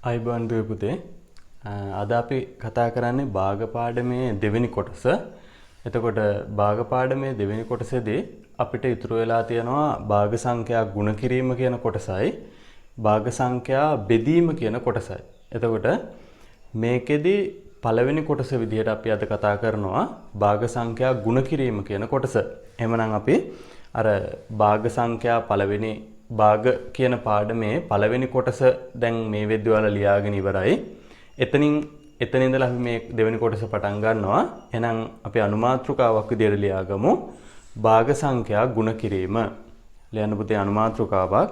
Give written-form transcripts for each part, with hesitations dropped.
අයිබෝන් දුවේ පුතේ අද අපි කතා කරන්නේ භාග පාඩමේ දෙවෙනි කොටස. එතකොට භාග පාඩමේ දෙවෙනි කොටසේදී අපිට ඉතුරු වෙලා තියෙනවා භාග සංඛ්‍යා ගුණ කිරීම කියන කොටසයි භාග සංඛ්‍යා බෙදීම කියන කොටසයි. එතකොට මේකෙදි පළවෙනි කොටස විදිහට අපි අද කතා කරනවා භාග සංඛ්‍යා ගුණ කිරීම කියන කොටස. එහෙමනම් අපි අර භාග සංඛ්‍යා පළවෙනි භාග කියන පාඩමේ පළවෙනි කොටස දැන් මේ වෙද්දී ඔයාලා ලියාගෙන ඉවරයි. එතනින් ඉඳලා අපි මේ දෙවෙනි කොටස පටන් ගන්නවා. එහෙනම් අපි අනුමාත්‍රිකාවක් විදියට ලියාගමු. භාග සංඛ්‍යා ගුණ කිරීම. ලියන්න පුතේ අනුමාත්‍රිකාවක්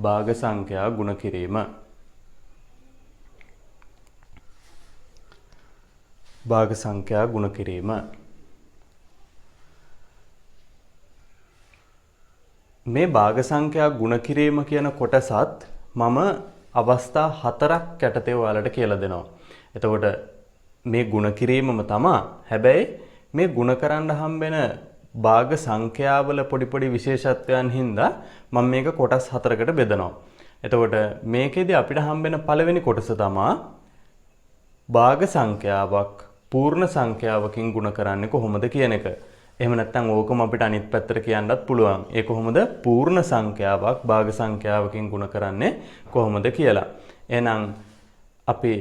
භාග සංඛ්‍යා ගුණ කිරීම. භාග සංඛ්‍යා ගුණ කිරීම. මේ භාග සංඛ්‍යා ගුණ කිරීම කියන කොටසත් මම අවස්ථා 4ක් යටතේ ඔයාලට කියලා දෙනවා. එතකොට මේ ගුණ කිරීමම තමයි. හැබැයි මේ ගුණ කරන්න හම්බෙන භාග සංඛ්‍යාවල පොඩි විශේෂත්වයන් හින්දා මම මේක කොටස් 4කට බෙදනවා. එතකොට මේකෙදි අපිට හම්බෙන පළවෙනි කොටස තමයි භාග සංඛ්‍යාවක් පූර්ණ සංඛ්‍යාවකින් ගුණ කරන්නේ කොහොමද කියන එක. එහෙම නැත්නම් ඕකම අපිට අනිත් පැත්තට කියන්නත් පුළුවන්. ඒ කොහොමද පූර්ණ සංඛ්‍යාවක් භාග සංඛ්‍යාවකින් ගුණ කරන්නේ කොහොමද කියලා. එහෙනම් අපි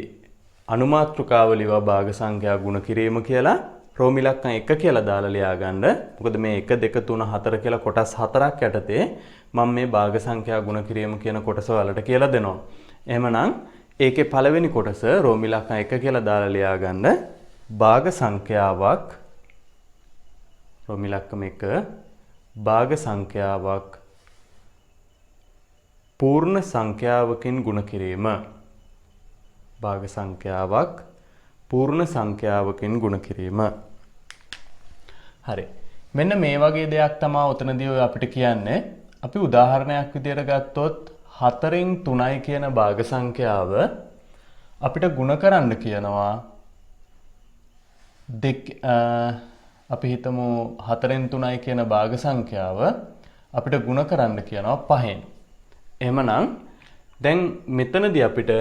අනුමාත්‍රිකාව ලියවා භාග සංඛ්‍යා ගුණ කිරීම කියලා රෝමි ලක්ෂණ 1 කියලා දාලා ලියාගන්න. මොකද මේ 1 2 3 4 කියලා කොටස් 4ක් යටතේ මම මේ භාග සංඛ්‍යා ගුණ කිරීම කියන කොටස වලට කියලා දෙනවා. එහෙමනම් ඒකේ පළවෙනි කොටස රෝමි ලක්ෂණ 1 කියලා දාලා ලියාගන්න. භාග සංඛ්‍යාවක් රෝමි ලක්ෂණ 1 භාග සංඛ්‍යාවක් පූර්ණ සංඛ්‍යාවකින් ගුණ කිරීම. භාග සංඛ්‍යාවක් පූර්ණ සංඛ්‍යාවකින් ගුණ කිරීම. හරි. මෙන්න මේ වගේ දෙයක් තමයි උතනදී ඔය අපිට කියන්නේ. අපි උදාහරණයක් විදියට ගත්තොත් 4න් 3යි කියන භාග සංඛ්‍යාව අපිට ගුණ කරන්න කියනවා අපි හිතමු 4න් 3යි කියන භාග සංඛ්‍යාව අපිට ගුණ කරන්න කියනවා 5න්. එහෙමනම් දැන් මෙතනදී අපිට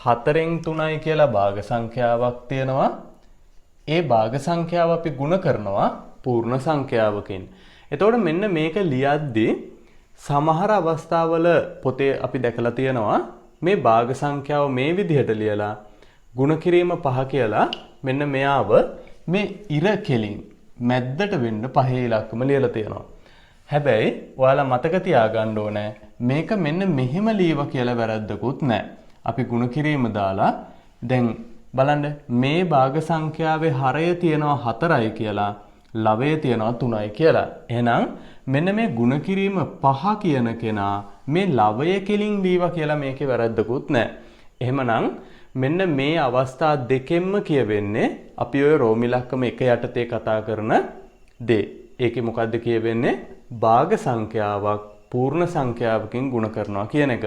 4න් 3යි කියලා භාග සංඛ්‍යාවක් තියෙනවා. ඒ භාග සංඛ්‍යාව අපි ගුණ කරනවා පූර්ණ සංඛ්‍යාවකින්. එතකොට මෙන්න මේක ලියද්දී සමහර අවස්ථාවල පොතේ අපි දැකලා තියෙනවා මේ භාග සංඛ්‍යාව මේ විදිහට ලියලා ගුණ කිරීම 5 කියලා මෙන්න මෙයාව මේ ඉර කෙලින් මැද්දට වෙන්න 5 ඉලක්කම ලියලා තියෙනවා. හැබැයි ඔයාලා මතක තියාගන්න ඕනේ මේක මෙන්න මෙහෙම ලියව කියලා වැරද්දකුත් නැහැ. අපි ගුණ කිරීම දාලා දැන් බලන්න මේ භාග සංඛ්‍යාවේ හරය තියෙනවා 4යි කියලා ලවය තියෙනවා 3යි කියලා. එහෙනම් මෙන්න මේ ගුණ කිරීම 5 කියන කෙනා මේ ලවය කෙලින් ලියව කියලා මේකේ වැරද්දකුත් නැහැ. එහෙමනම් මෙන්න මේ අවස්ථා දෙකෙන්ම කියවෙන්නේ අපි ඔය රෝමි ලක්ෂණ 1 යටතේ කතා කරන දේ. ඒකේ මොකද්ද කියවෙන්නේ? භාග සංඛ්‍යාවක් පූර්ණ සංඛ්‍යාවකින් ගුණ කරනවා කියන එක.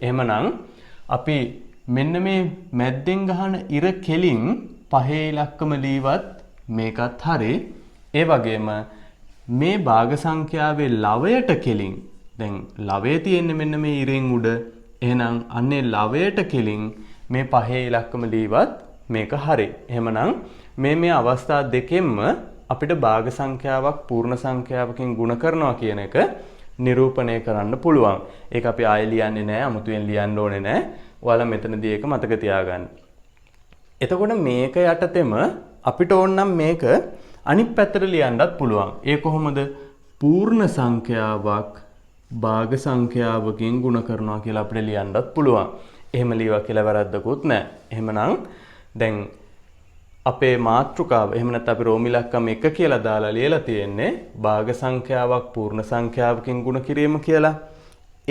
එහෙමනම් අපි මෙන්න මේ මැද්දෙන් ගහන ඉර කෙලින් 5 ඉලක්කම ලීවත් මේකත් හරි. ඒ වගේම මේ භාග සංඛ්‍යාවේ ලවයට කෙලින් දැන් ලවය තියෙන්නේ මෙන්න මේ ඉරෙන් උඩ. එහෙනම් අන්නේ ලවයට කෙලින් මේ 5 ඉලක්කම ලීවත් මේක හරි. එහෙමනම් මේ අවස්ථා දෙකෙන්ම අපිට භාග සංඛ්‍යාවක් පූර්ණ සංඛ්‍යාවකින් ගුණ කරනවා කියන එක නිරූපණය කරන්න පුළුවන්. ඒක අපි ආයෙ ලියන්නේ නැහැ, අමුතුවෙන් ලියන්න ඕනේ නැහැ. ඔයාලා මෙතනදී ඒක මතක තියාගන්න. එතකොට මේක යටතෙම අපිට ඕනනම් මේක අනිත් පැත්තට ලියන්නත් පුළුවන්. ඒ කොහොමද? පූර්ණ සංඛ්‍යාවක් භාග සංඛ්‍යාවකින් ගුණ කරනවා කියලා අපිට ලියන්නත් පුළුවන්. එහෙම ලියවා කියලා වැරද්දකුත් නැහැ. එහෙමනම් දැන් අපේ මාතෘකාව එහෙම නැත්නම් අපි රෝමි ලක්ෂණ 1 කියලා දාලා ලියලා තියෙන්නේ භාග සංඛ්‍යාවක් පූර්ණ සංඛ්‍යාවකින් ගුණ කිරීම කියලා.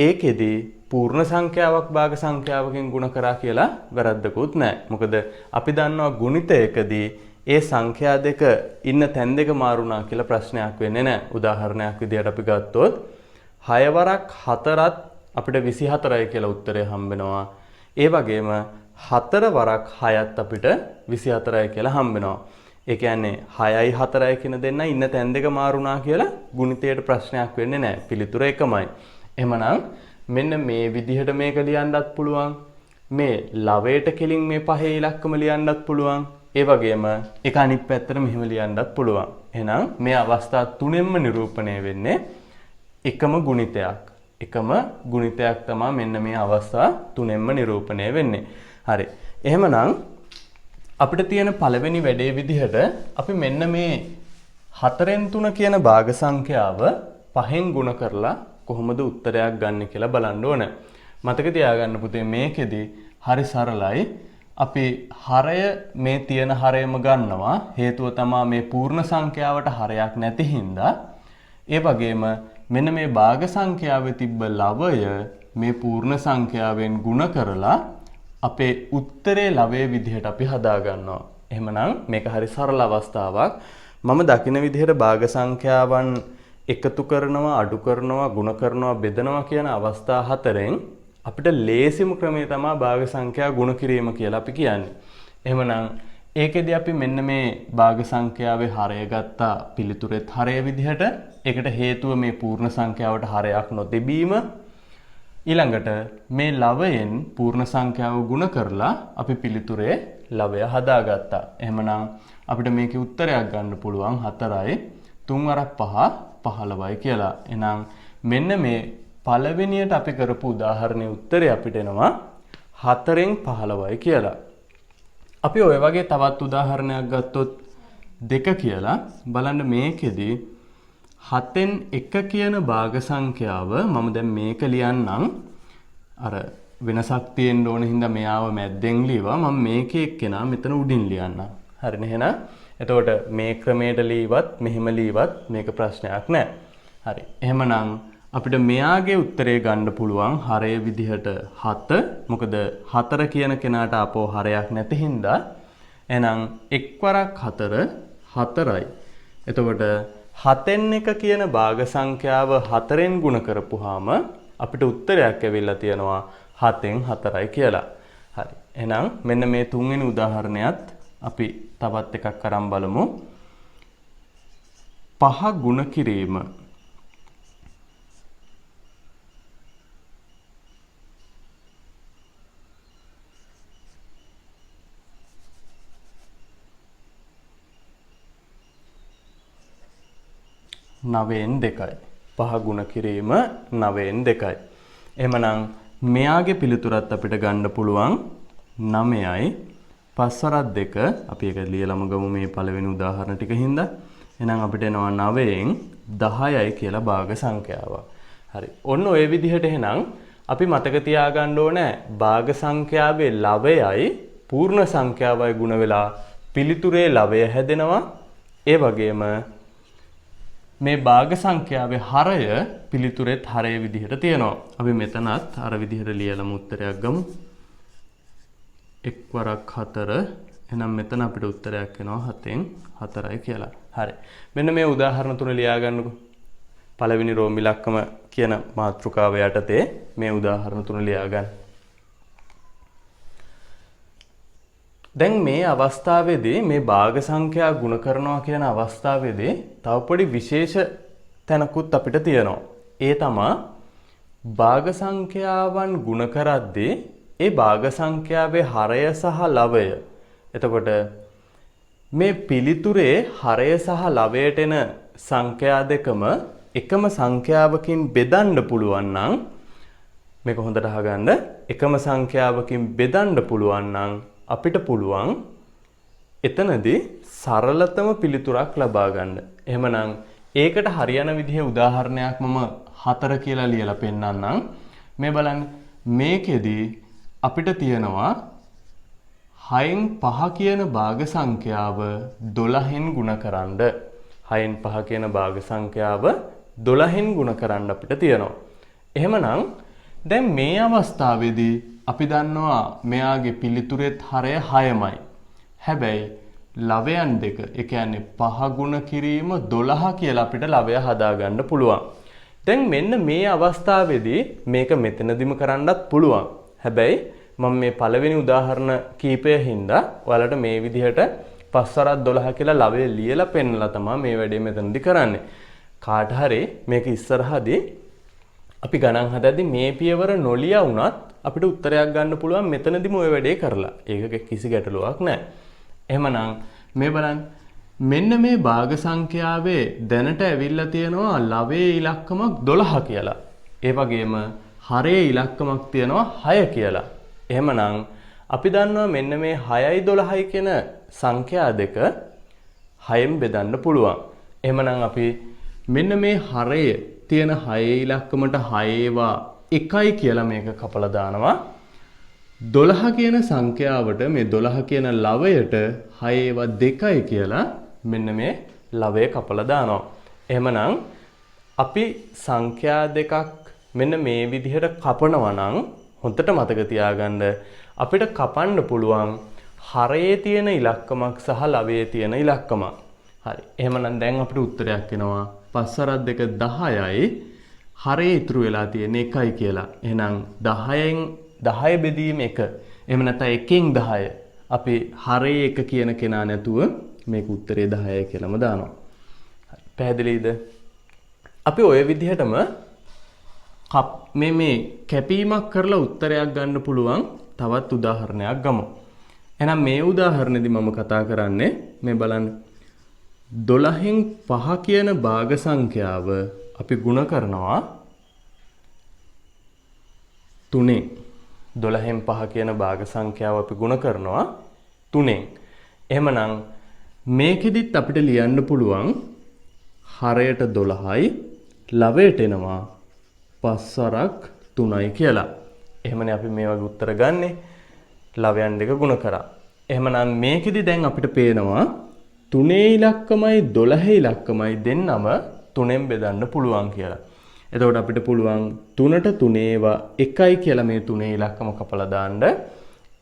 ඒකෙදි පූර්ණ සංඛ්‍යාවක් භාග සංඛ්‍යාවකින් ගුණ කරා කියලා වැරද්දකුත් නැහැ. මොකද අපි දන්නවා ගුණිතයකදී ඒ සංඛ්‍යා දෙක ඉන්න තැන් දෙක මාරුණා කියලා ප්‍රශ්නයක් වෙන්නේ නැහැ. උදාහරණයක් විදිහට අපි ගත්තොත් 6 වරක් 4ත් අපිට 24යි කියලා උත්තරය හම්බෙනවා. ඒ වගේම 4 වරක් 6ත් අපිට 24යි කියලා හම්බෙනවා. ඒ කියන්නේ 6යි 4යි කියන දෙන්න ඉන්න තැන් දෙක මාරුණා කියලා ගුණිතයට ප්‍රශ්නයක් වෙන්නේ නැහැ. පිළිතුර එකමයි. එහෙමනම් මෙන්න මේ විදිහට මේක ලියන්නත් පුළුවන්. මේ ලවයට කෙලින් මේ පහේ ඉලක්කම ලියන්නත් පුළුවන්. ඒ වගේම ඒක අනිත් පැත්තට මෙහෙම ලියන්නත් පුළුවන්. එහෙනම් මේ අවස්ථා තුනෙන්ම නිරූපණය වෙන්නේ එකම ගුණිතයක්. එකම ගුණිතයක් තමයි මෙන්න මේ අවස්ථා තුනෙන්ම නිරූපණය වෙන්නේ. හරි. එහෙමනම් අපිට තියෙන පළවෙනි වැඩේ විදිහට අපි මෙන්න මේ 4න් 3 කියන භාග සංඛ්‍යාව 5න් ගුණ කරලා කොහොමද උත්තරයක් ගන්න කියලා බලන්න ඕන. මතක තියාගන්න පුතේ මේකෙදි හරි සරලයි. අපි හරය මේ තියෙන හරයම ගන්නවා. හේතුව තමයි මේ පූර්ණ සංඛ්‍යාවට හරයක් නැති හින්දා. ඒ වගේම මෙන්න මේ භාග සංඛ්‍යාවේ තිබ්බ ලවය මේ පූර්ණ සංඛ්‍යාවෙන් ගුණ කරලා අපේ උත්තරේ ලවයේ විදිහට අපි හදා ගන්නවා. එහෙමනම් මේක හරි සරල අවස්ථාවක්. මම දකින විදිහට භාග සංඛ්‍යාවන් එකතු කරනවා, අඩු කරනවා, ගුණ කරනවා, බෙදනවා කියන අවස්ථා හතරෙන් අපිට ලේසිම ක්‍රමය තමයි භාග සංඛ්‍යා ගුණ කිරීම කියලා අපි කියන්නේ. එහෙමනම් ඒකෙදි අපි මෙන්න මේ භාග සංඛ්‍යාවේ හරය ගත්තා පිළිතුරෙත් හරය විදිහට. ඒකට හේතුව මේ පූර්ණ සංඛ්‍යාවට හරයක් නොතිබීම. ඊළඟට මේ ලවයෙන් පූර්ණ සංඛ්‍යාව ගුණ කරලා අපි පිළිතුරේ ලවය හදාගත්තා. එහෙමනම් අපිට මේකේ උත්තරයක් ගන්න පුළුවන් 4යි 3 වරක් 5 15යි කියලා. එහෙනම් මෙන්න මේ පළවෙනියට අපි කරපු උදාහරණයේ උත්තරේ අපිට එනවා 4න් 15යි කියලා. අපි ඔය වගේ තවත් උදාහරණයක් ගත්තොත් 2 කියලා බලන්න මේකෙදි 7න් 1 කියන භාග සංඛ්‍යාව මම දැන් මේක ලියන්නම්. අර වෙනසක් තියෙන්න ඕන හින්දා මෙයාව මැද්දෙන් ලියවා. මම මේකේ එක්කෙනා මෙතන උඩින් ලියන්නම්. හරිනේ එහෙනම්. එතකොට මේ ක්‍රමයට ලීවත් මෙහෙම ලීවත් මේක ප්‍රශ්නයක් නෑ. හරි. එහෙමනම් අපිට මෙයාගේ උත්තරේ ගන්න පුළුවන් හරය විදිහට 7. මොකද 4 කියන කෙනාට අපෝ හරයක් නැති හින්දා එහෙනම් 1 වරක් 4 4යි. එතකොට 7න් 1 කියන භාග සංඛ්‍යාව 4න් ගුණ කරපුවාම අපිට උත්තරයක් ඇවිල්ලා තියෙනවා 7න් 4යි කියලා. හරි. එහෙනම් මෙන්න මේ තුන්වෙනි උදාහරණයත් අපි තවත් එකක් අරන් බලමු. 5 ගුණ කිරීම. නවයෙන් 2යි. 5 ගුණ කිරීම 9න් 2යි. එහෙමනම් මෙයාගේ පිළිතුරත් අපිට ගන්න පුළුවන් 9යි 5 වරක් 2. අපි ඒක ලියලම ගමු මේ පළවෙනි උදාහරණ ටික හින්දා. එහෙනම් අපිට එනවා 9න් 10යි කියලා භාග සංඛ්‍යාවක්. හරි. ඔන්න ඔය විදිහට එහෙනම් අපි මතක තියාගන්න ඕනේ භාග සංඛ්‍යාවේ ලවයයි පූර්ණ සංඛ්‍යාවයි ගුණ වෙලා පිළිතුරේ ලවය හැදෙනවා. ඒ වගේම මේ භාග සංඛ්‍යාවේ හරය පිළිතුරෙත් හරය විදිහට තියෙනවා. අපි මෙතනත් අර විදිහට ලියලම උත්තරයක් ගමු. 1 වරක් 4. එහෙනම් මෙතන අපිට උත්තරයක් එනවා 7න් 4යි කියලා. හරි. මෙන්න මේ උදාහරණ තුන ලියා ගන්නකො. පළවෙනි රෝම ඉලක්කම කියන මාතෘකාව යටතේ මේ උදාහරණ තුන ලියා ගන්න. දැන් මේ අවස්ථාවේදී මේ භාග සංඛ්‍යා ගුණ කරනවා කියන අවස්ථාවේදී තව පොඩි විශේෂ තැනකුත් අපිට තියෙනවා. ඒ තමයි භාග සංඛ්‍යාවන් ගුණ කරද්දී ඒ භාග සංඛ්‍යාවේ හරය සහ ලවය. එතකොට මේ පිළිතුරේ හරය සහ ලවයට එන සංඛ්‍යා දෙකම එකම සංඛ්‍යාවකින් බෙදන්න පුළුවන් නම් මේක හොඳට අහගන්න. එකම සංඛ්‍යාවකින් බෙදන්න පුළුවන් නම් අපිට පුළුවන් එතනදී සරලතම පිළිතුරක් ලබා ගන්න. එහෙමනම් ඒකට හරියන විදිහේ උදාහරණයක් මම 4 කියලා ලියලා පෙන්නන්නම්. මේ බලන්න මේකෙදි අපිට තියෙනවා 6න් 5 කියන භාග සංඛ්‍යාව 12න් ගුණ කරන්න. 6න් 5 කියන භාග සංඛ්‍යාව 12න් ගුණ කරන්න අපිට තියෙනවා. එහෙමනම් දැන් මේ අවස්ථාවේදී අපි දන්නවා මෙයාගේ පිළිතුරෙත් හරය 6මයි. හැබැයි ලවයන් දෙක, ඒ කියන්නේ 5 ගුණ කිරීම 12 කියලා අපිට ලවය හදාගන්න පුළුවන්. දැන් මෙන්න මේ අවස්ථාවේදී මේක මෙතනදිම කරන්නත් පුළුවන්. හැබැයි මම මේ පළවෙනි උදාහරණ කීපය හින්දා ඔයාලට මේ විදිහට 5 වරක් 12 කියලා ලවය ලියලා පෙන්නලා තමයි මේ වැඩේ මෙතනදී කරන්නේ. කාට හරි මේක ඉස්සරහදී අපි ගණන් හදද්දි මේ පියවර නොලියා වුණත් අපිට උත්තරයක් ගන්න පුළුවන් මෙතනදිම ওই වැඩේ කරලා. ඒක කිසි ගැටලුවක් නැහැ. එහෙමනම් මේ බලන්න මෙන්න මේ භාග සංඛ්‍යාවේ දැනට ඇවිල්ලා තියෙනවා ලවයේ ඉලක්කමක් 12 කියලා. ඒ වගේම හරයේ ඉලක්කමක් තියෙනවා 6 කියලා. එහෙමනම් අපි දන්නවා මෙන්න මේ 6යි 12යි කියන සංඛ්‍යා දෙක 6න් බෙදන්න පුළුවන්. එහෙමනම් අපි මෙන්න මේ හරයේ තියෙන 6 ඉලක්කමට 6 1යි කියලා මේක කපලා දානවා. 12 කියන සංඛ්‍යාවට මේ 12 කියන ලවයට 6 2යි කියලා මෙන්න මේ ලවය කපලා දානවා. එහෙමනම් අපි සංඛ්‍යා දෙකක් මෙන්න මේ විදිහට කපනවා නම් හොඳට මතක තියාගන්න අපිට කපන්න පුළුවන් හරයේ තියෙන ඉලක්කමක් සහ ලවයේ තියෙන ඉලක්කමක්. හරි. එහෙමනම් දැන් අපිට උත්තරයක් එනවා 5 2 10යි හරයේ ඉතුරු වෙලා තියෙන 1යි කියලා. එහෙනම් 10න් 10 බෙදීම 1. එහෙම නැත්නම් 1න් 10. අපි හරයේ 1 කියන කෙනා නැතුව මේක උත්තරේ 10යි කියලාම දානවා. හරි. පැහැදිලිද? අපි ওই විදිහටම මේ කැපීමක් කරලා උත්තරයක් ගන්න පුළුවන් තවත් උදාහරණයක් ගමු. එහෙනම් මේ උදාහරණෙදි මම කතා කරන්නේ මේ බලන්න 12න් 5 කියන භාග සංඛ්‍යාව අපි ගුණ කරනවා 3ෙන්. 12න් 5 කියන භාග සංඛ්‍යාව අපි ගුණ කරනවා 3ෙන්. එහෙමනම් මේකෙදිත් අපිට ලියන්න පුළුවන් හරයට 12යි ලවයට එනවා 5 3යි කියලා. එහෙමනේ අපි මේ වගේ උත්තර ගන්නෙ. ලවයන් දෙක ගුණ කරා. එහෙමනම් මේකෙදි දැන් අපිට පේනවා 3 ඉලක්කමයි 12 ඉලක්කමයි දෙන්නම 3ෙන් බෙදන්න පුළුවන් කියලා. එතකොට අපිට පුළුවන් 3ට 3 1යි කියලා මේ 3 ඉලක්කම කපලා දාන්න.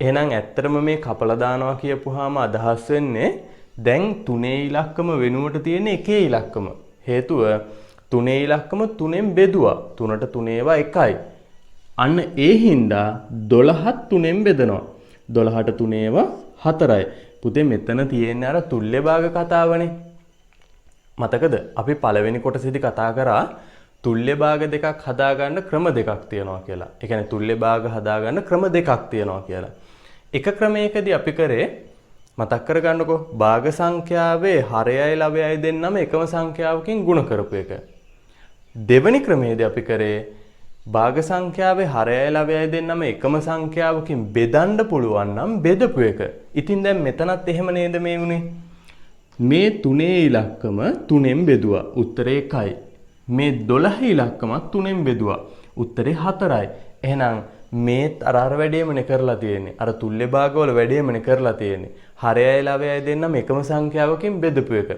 එහෙනම් ඇත්තටම මේ කපලා දානවා කියපුවාම අදහස් වෙන්නේ දැන් 3 ඉලක්කම වෙනුවට තියෙන 1 ඉලක්කම. හේතුව 3 ඉලක්කම 3ෙන් බෙදුවා. 3ට 3 1යි. අන්න ඒ හින්දා 12ත් 3ෙන් බෙදනවා. 12ට 3 4යි. පුතේ මෙතන තියෙන්නේ අර තුල්්‍ය භාග කතාවනේ. මතකද? අපි පළවෙනි කොටසේදී කතා කරා තුල්්‍ය භාග දෙකක් හදාගන්න ක්‍රම දෙකක් තියෙනවා කියලා. ඒ කියන්නේ තුල්්‍ය භාග හදාගන්න ක්‍රම දෙකක් තියෙනවා කියලා. එක ක්‍රමයකදී අපි කරේ මතක් කරගන්නකෝ භාග සංඛ්‍යාවේ හරයයි ලවයයි දෙන්නම එකම සංඛ්‍යාවකින් ගුණ කරපු එක. දෙවෙනි ක්‍රමයේදී අපි කරේ භාග සංඛ්‍යාවේ හරයයි ලවයයි දෙන්නම එකම සංඛ්‍යාවකින් බෙදන්න පුළුවන් නම් බෙදපු එක. ඉතින් දැන් මෙතනත් එහෙම නේද මේ උනේ? මේ 3 ඉලක්කම 3ෙන් බෙදුවා. උත්තරේ 1යි. මේ 12 ඉලක්කමත් 3ෙන් බෙදුවා. උත්තරේ 4යි. එහෙනම් මේ අර වැඩේමනේ කරලා තියෙන්නේ. අර තුල්්‍ය භාගවල වැඩේමනේ කරලා තියෙන්නේ. හරයයි ලවයයි දෙන්නම එකම සංඛ්‍යාවකින් බෙදපු එක.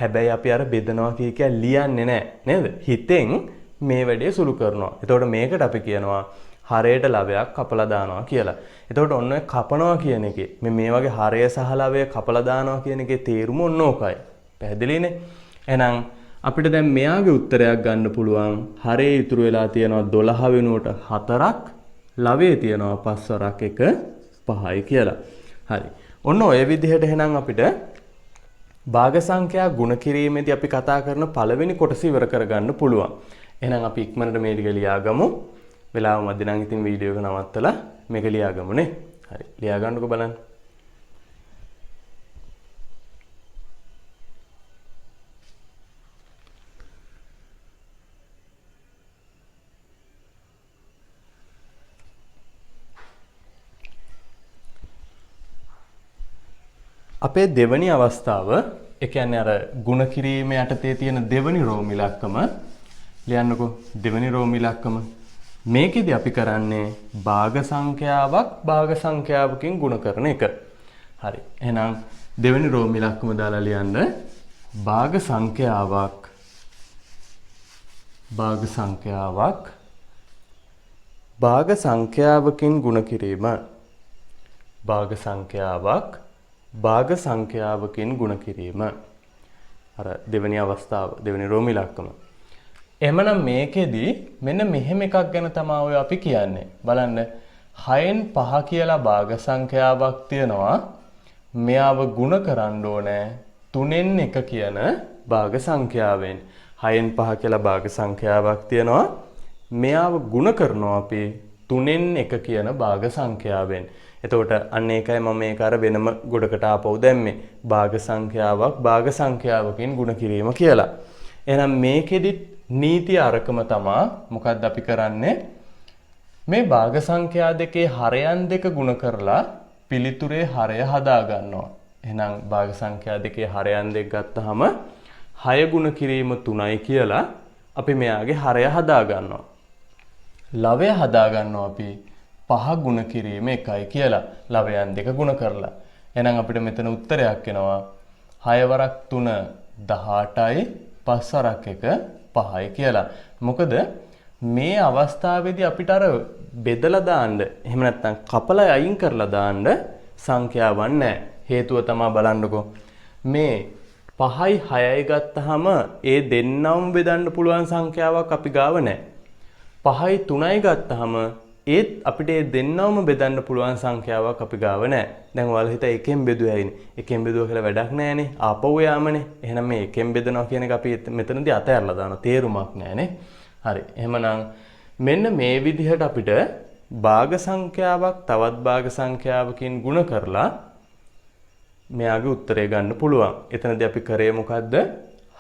හැබැයි අපි අර බෙදනවා කිය ලියන්නේ නැහැ නේද? හිතෙන් මේ වැඩේ සුළු කරනවා. එතකොට මේකට අපි කියනවා හරයට ලවයක් කපලා දානවා කියලා. එතකොට ඔන්න ඔය කපනවා කියන එකේ මේ වගේ හරය සහ ලවය කපලා දානවා කියන එකේ තේරුම ඔන්න ඕකයි. පැහැදිලිනේ? එහෙනම් අපිට දැන් මෙයාගේ උත්තරයක් ගන්න පුළුවන්. හරේ ඉතුරු වෙලා තියෙනවා 12 වෙනුවට 4ක්, ලවයේ තියෙනවා 5 1 5යි කියලා. හරි. ඔන්න ඔය විදිහට එහෙනම් අපිට භාග සංඛ්‍යා ගුණ කිරීමේදී අපි කතා කරන පළවෙනි කොටස ඉවර කරගන්න පුළුවන්. එහෙනම් අපි ඉක්මනට මේ ටික ලියාගමු. වෙලාව මැද නම් ඉතින් වීඩියෝ එක නවත්තලා මේක ලියාගමු නේ. හරි. ලියා ගන්නකො බලන්න. අපේ දෙවැනි අවස්ථාව ඒ කියන්නේ අර ගුණ කිරීම යටතේ තියෙන දෙවැනි රෝම ඉලක්කම ලියන්නකෝ. දෙවැනි රෝම ඉලක්කම මේකෙදි අපි කරන්නේ භාග සංඛ්‍යාවක් භාග සංඛ්‍යාවකින් ගුණ කරන එක. හරි. එහෙනම් දෙවැනි රෝම ඉලක්කම දාලා ලියන්න භාග සංඛ්‍යාවක් භාග සංඛ්‍යාවකින් ගුණ කිරීම. භාග සංඛ්‍යාවක් භාග සංඛ්‍යාවකින් ගුණ කිරීම. අර දෙවෙනි අවස්ථාව දෙවෙනි රෝම ඉලක්කම. එහෙමනම් මේකෙදි මෙන්න මෙහෙම එකක් ගැන තමයි ඔය අපි කියන්නේ. බලන්න 6න් 5 කියලා භාග සංඛ්‍යාවක් තියෙනවා. මෙයාව ගුණ කරන්න ඕනේ 3න් 1 කියන භාග සංඛ්‍යාවෙන්. 6න් 5 කියලා භාග සංඛ්‍යාවක් තියෙනවා. මෙයාව ಗುಣ කරනවා අපි 3න් 1 කියන භාග සංඛ්‍යාවෙන්. එතකොට අන්න ඒකයි මම මේක අර වෙනම ගොඩකට ආපහු දැම්මේ. භාග සංඛ්‍යාවක් භාග සංඛ්‍යාවකින් ಗುಣ කිරීම කියලා. එහෙනම් මේකෙදිත් නීතිය අරකම තමා මොකද්ද අපි කරන්නේ? මේ භාග සංඛ්‍යා දෙකේ හරයන් දෙක ಗುಣ කරලා පිළිතුරේ හරය හදා ගන්නවා. එහෙනම් භාග සංඛ්‍යා දෙකේ හරයන් දෙක ගත්තාම 6 ගුණ කිරීම 3යි කියලා අපි මෙයාගේ හරය හදා ගන්නවා. ලවය හදා ගන්නවා අපි 5 ගුණ කිරීම 1යි කියලා. ලවයන් දෙක ගුණ කරලා. එහෙනම් අපිට මෙතන උත්තරයක් එනවා 6 වරක් 3 18යි 5 වරක් 1 5යි කියලා. මොකද මේ අවස්ථාවේදී අපිට අර බෙදලා දාන්න එහෙම නැත්නම් කපලා අයින් කරලා දාන්න සංඛ්‍යාවක් නැහැ. හේතුව තමයි බලන්නකෝ. මේ 5යි 6යි ගත්තාම ඒ දෙන්නම බෙදන්න පුළුවන් සංඛ්‍යාවක් අපි ගාව නැහැ. 5යි 3යි ගත්තාම ඒත් අපිට ඒ දෙන්නම බෙදන්න පුළුවන් සංඛ්‍යාවක් අපි ගාව නැහැ. දැන් ඔයාලා හිතා එකෙන් බෙදුවයිනේ. එකෙන් බෙදුවා කියලා වැඩක් නැහැනේ. ආපහු යාමනේ. එහෙනම් මේ එකෙන් බෙදනවා කියන එක අපි මෙතනදී අතහැරලා දානවා. තේරුමක් නැහැනේ. හරි. එහෙමනම් මෙන්න මේ විදිහට අපිට භාග සංඛ්‍යාවක් තවත් භාග සංඛ්‍යාවකින් ಗುಣ කරලා මෙයාගේ උත්තරය ගන්න පුළුවන්. එතනදී අපි කරේ මොකද්ද?